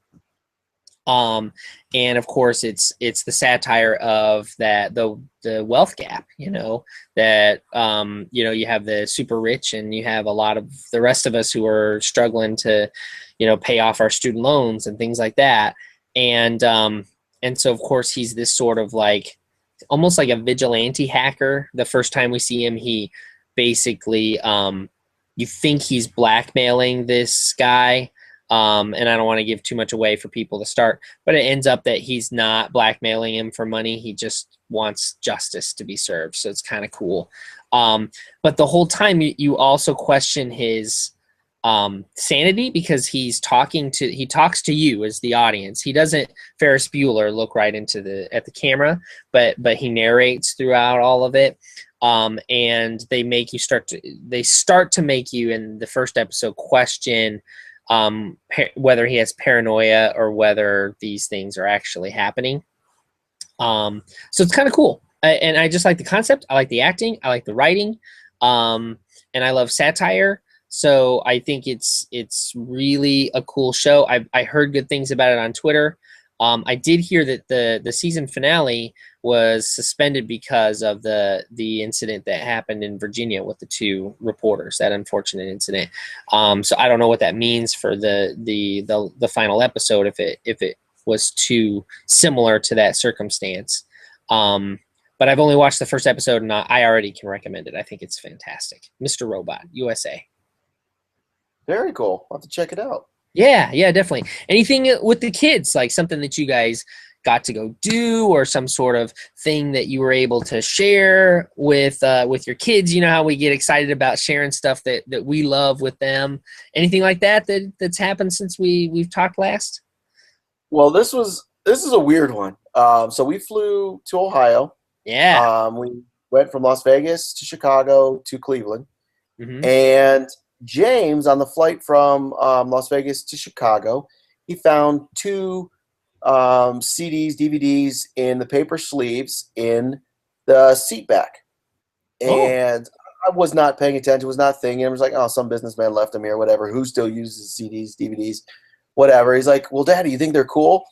And of course it's the satire of that, the wealth gap, that, you have the super rich and you have a lot of the rest of us who are struggling to, pay off our student loans and things like that. And so of course he's this sort of like, almost like a vigilante hacker. The first time we see him, he basically, you think he's blackmailing this guy. And I don't want to give too much away for people to start, but it ends up that he's not blackmailing him for money. He just wants justice to be served. So it's kind of cool. But the whole time you also question his sanity, because he talks to you as the audience. He doesn't Ferris Bueller look right at the camera, but he narrates throughout all of it. And they start to make you in the first episode question whether he has paranoia or whether these things are actually happening. So it's kind of cool. And I just like the concept. I like the acting. I like the writing. And I love satire. So I think it's really a cool show. I heard good things about it on Twitter. I did hear that the season finale was suspended because of the incident that happened in Virginia with the 2 reporters, that unfortunate incident. So I don't know what that means for the final episode, if it was too similar to that circumstance. But I've only watched the first episode and I already can recommend it. I think it's fantastic. Mr. Robot, USA. Very cool. I'll have to check it out. Yeah, definitely. Anything with the kids, like something that you guys got to go do, or some sort of thing that you were able to share with your kids? You know how we get excited about sharing stuff that we love with them. Anything like that's happened since we've talked last? Well, this is a weird one. So we flew to Ohio. Yeah. We went from Las Vegas to Chicago to Cleveland. Mm-hmm. And James, on the flight from Las Vegas to Chicago, he found 2 CDs, DVDs in the paper sleeves in the seat back. And I was not paying attention, was not thinking. I was like, oh, some businessman left them here, whatever. Who still uses CDs, DVDs, whatever. He's like, well, Daddy, you think they're cool?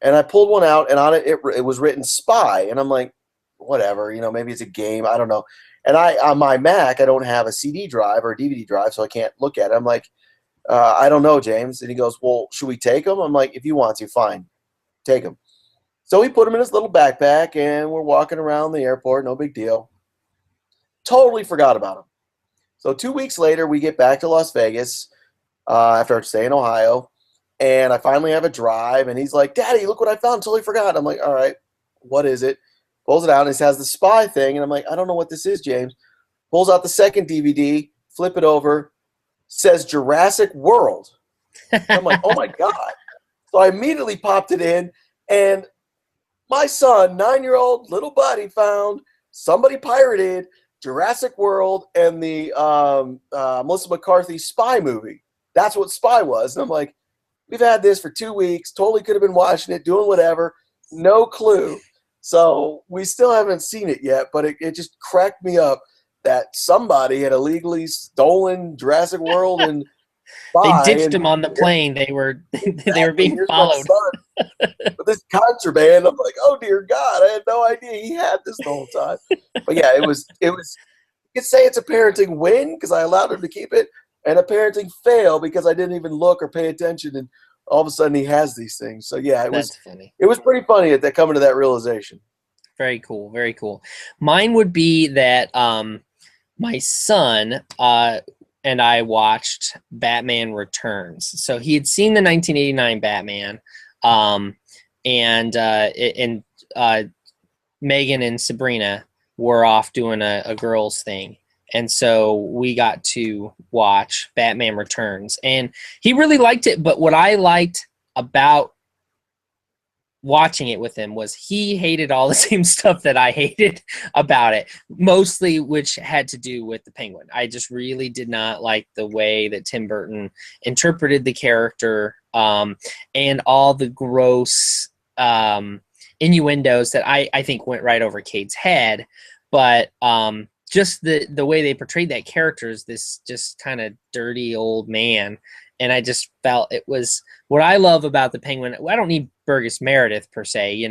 And I pulled one out, and on it was written Spy. And I'm like, whatever, maybe it's a game. I don't know. And on my Mac, I don't have a CD drive or a DVD drive, so I can't look at it. I'm like, I don't know, James. And he goes, well, should we take them? I'm like, if you want to, fine. Take them. So he put them in his little backpack, and we're walking around the airport. No big deal. Totally forgot about them. So 2 weeks later, we get back to Las Vegas after staying in Ohio, and I finally have a drive, and he's like, Daddy, look what I found. Totally forgot. I'm like, all right, what is it? Pulls it out, and it has the Spy thing, and I'm like, I don't know what this is, James. Pulls out the second DVD, flip it over, says Jurassic World. I'm like, oh my God. So I immediately popped it in, and my son, 9-year-old little buddy, found somebody pirated Jurassic World and the Melissa McCarthy Spy movie. That's what Spy was. And I'm like, we've had this for 2 weeks. Totally could have been watching it, doing whatever. No clue. So we still haven't seen it yet, but it just cracked me up that somebody had illegally stolen Jurassic World and Spy. They ditched him on the plane. They were being followed. With this contraband, I'm like, oh dear God, I had no idea he had this the whole time. But yeah, it was. You could say it's a parenting win because I allowed him to keep it, and a parenting fail because I didn't even look or pay attention, and all of a sudden he has these things. So yeah, That's funny. It was pretty funny at that coming to that realization. Very cool. Very cool. Mine would be that my son and I watched Batman Returns. So he had seen the 1989 Batman, and Megan and Sabrina were off doing a girls thing. And so we got to watch Batman Returns, and he really liked it. But what I liked about watching it with him was he hated all the same stuff that I hated about it, mostly which had to do with the Penguin. I just really did not like the way that Tim Burton interpreted the character, and all the gross innuendos that I think went right over Cade's head. But just the way they portrayed that character is this just kind of dirty old man. And I just felt it was what I love about the Penguin. I don't need Burgess Meredith per se,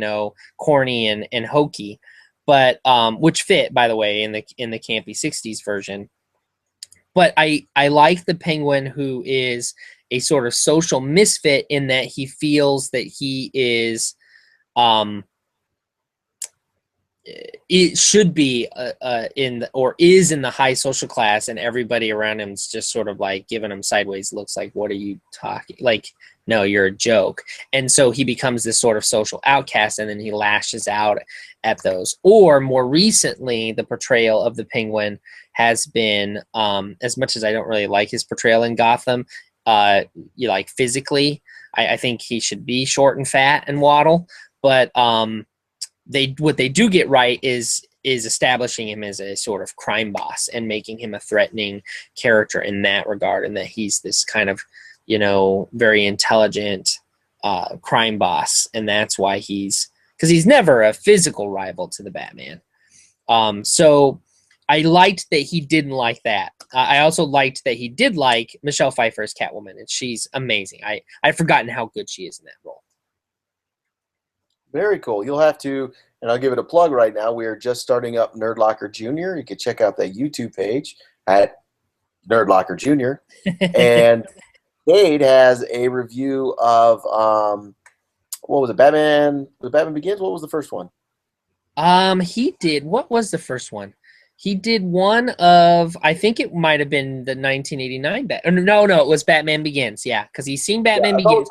corny and hokey, but which fit, by the way, in the campy 60s version. But I like the Penguin who is a sort of social misfit in that he feels that he is it should be is in the high social class, and everybody around him is just sort of like giving him sideways looks like, what are you talking, like, no, you're a joke. And so he becomes this sort of social outcast, and then he lashes out at those. Or more recently, the portrayal of the Penguin has been, as much as I don't really like his portrayal in Gotham, physically, I think he should be short and fat and waddle, but what they do get right is establishing him as a sort of crime boss and making him a threatening character in that regard, and that he's this kind of, very intelligent crime boss, and that's why because he's never a physical rival to the Batman. So I liked that he didn't like that. I also liked that he did like Michelle Pfeiffer as Catwoman, and she's amazing. I've forgotten how good she is in that role. Very cool. You'll have to, and I'll give it a plug right now. We are just starting up Nerdlocker Jr. You can check out that YouTube page at Nerdlocker Jr. And Cade has a review of what was it? Batman Begins? What was the first one? He did. What was the first one? He did one of, I think it might have been the 1989 No, it was Batman Begins. Yeah, because he's seen Batman Begins.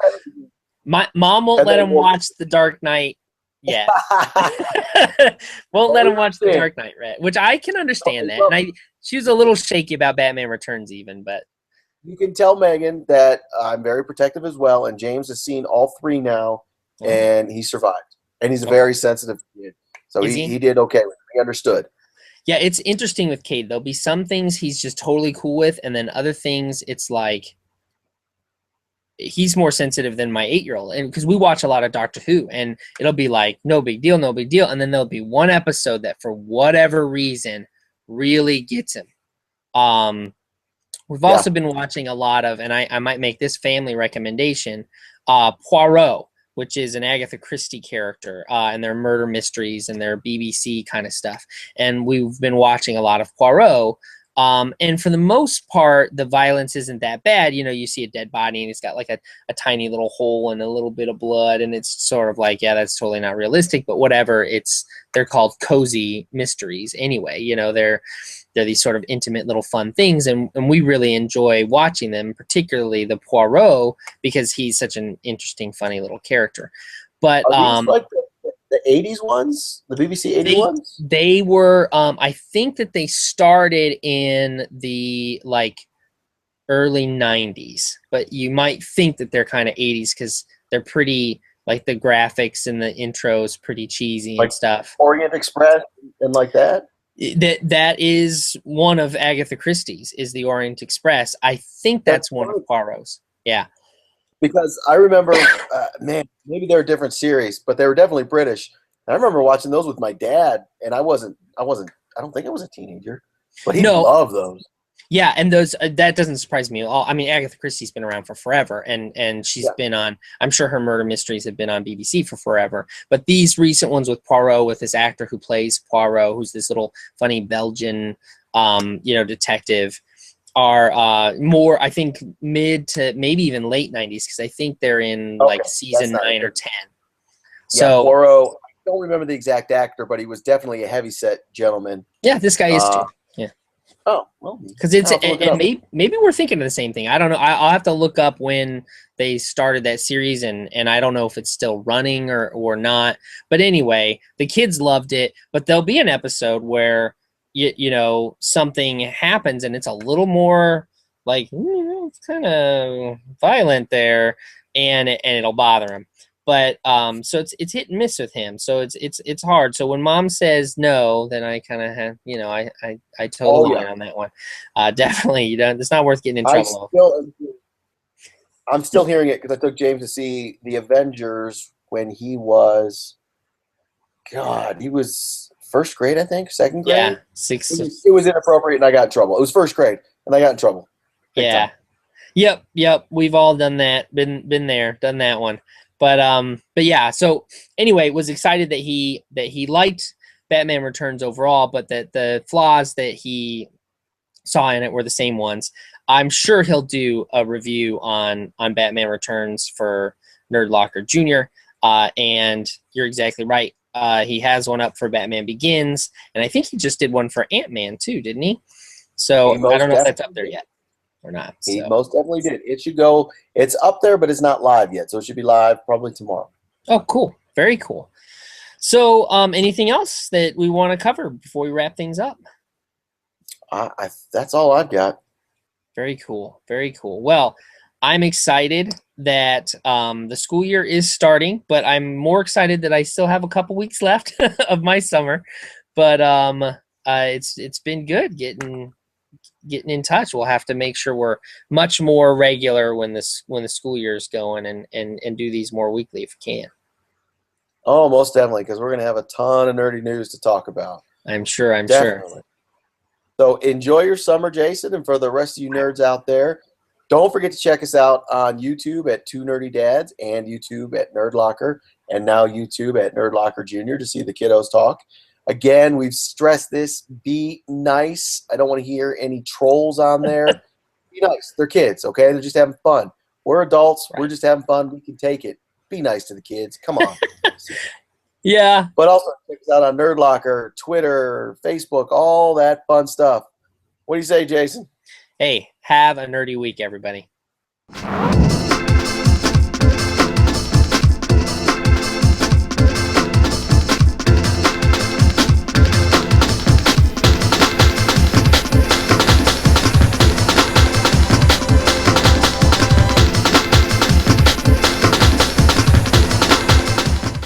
My mom won't let him watch The Dark Knight yet. Won't let him watch The Dark Knight, right? Which I can understand that. And she was a little shaky about Batman Returns even, but you can tell Megan that I'm very protective as well, and James has seen all three now, and he survived. And he's a very sensitive kid. So he did okay with it. He understood. Yeah, it's interesting with Cade. There'll be some things he's just totally cool with, and then other things it's like he's more sensitive than my 8-year-old. And because we watch a lot of Doctor Who, and it'll be like, no big deal, no big deal. And then there'll be one episode that for whatever reason really gets him. We've Yeah. also been watching a lot of, and I might make this family recommendation, Poirot, which is an Agatha Christie character, and their murder mysteries and their BBC kind of stuff. And we've been watching a lot of Poirot. And for the most part, the violence isn't that bad. You know, you see a dead body and it's got like a tiny little hole and a little bit of blood. And it's sort of like, yeah, that's totally not realistic, but whatever. They're called cozy mysteries anyway. You know, they're these sort of intimate little fun things. And we really enjoy watching them, particularly the Poirot, because he's such an interesting, funny little character. But Are these like the 80s ones? The BBC 80 ones? They were, I think that they started in the like early 90s, but you might think that they're kind of 80s because they're pretty, like the graphics and the intros pretty cheesy Like and stuff. Orient Express and like that? That is one of Agatha Christie's, is the Orient Express. I think that's one of Poirot's. Yeah. Because I remember, man, maybe they're a different series, but they were definitely British. And I remember watching those with my dad, and I don't think I was a teenager, but he loved those. Yeah, and those that doesn't surprise me at all. I mean, Agatha Christie's been around for forever, and she's been on. I'm sure her murder mysteries have been on BBC for forever. But these recent ones with Poirot, with this actor who plays Poirot, who's this little funny Belgian, detective, are more, I think, mid to maybe even late 90s, because I think they're in like season 9 or 10. So Poirot, I don't remember the exact actor, but he was definitely a heavyset gentleman. Yeah, this guy is too. Yeah. Oh, well, because maybe we're thinking of the same thing. I don't know. I'll have to look up when they started that series, and I don't know if it's still running or not. But anyway, the kids loved it. But there'll be an episode where you know something happens, and it's a little more like it's kind of violent there, and it'll bother him. But so it's hit and miss with him. So it's hard. So when mom says no, then I kind of have, I totally went on that one. Definitely, it's not worth getting in trouble. I'm still hearing it because I took James to see the Avengers when he was, he was first grade, I think, second grade. Yeah, sixth. It was inappropriate, and I got in trouble. It was first grade, and I got in trouble. Yeah. Yep. We've all done that. Been there, done that one. But yeah. So anyway, was excited that he liked Batman Returns overall, but that the flaws that he saw in it were the same ones. I'm sure he'll do a review on Batman Returns for Nerdlocker Jr. And you're exactly right. He has one up for Batman Begins, and I think he just did one for Ant-Man too, didn't he? So I don't know if that's up there yet or not. He most definitely did. It should go. It's up there, but it's not live yet, so it should be live probably tomorrow. Oh, cool. Very cool. So anything else that we want to cover before we wrap things up? That's all I've got. Very cool. Very cool. Well, I'm excited that the school year is starting, but I'm more excited that I still have a couple weeks left of my summer. But it's been good getting in touch. We'll have to make sure we're much more regular when the school year is going, and do these more weekly if we can. Oh, most definitely, because we're going to have a ton of nerdy news to talk about. I'm sure. Definitely. So enjoy your summer, Jason, and for the rest of you nerds out there, don't forget to check us out on YouTube at Two Nerdy Dads, and YouTube at Nerdlocker, and now YouTube at Nerdlocker Jr. to see the kiddos talk. Again, we've stressed this. Be nice. I don't want to hear any trolls on there. Be nice. They're kids, okay? They're just having fun. We're adults. Right. We're just having fun. We can take it. Be nice to the kids. Come on. Yeah. But also check us out on Nerdlocker, Twitter, Facebook, all that fun stuff. What do you say, Jason? Hey, have a nerdy week, everybody.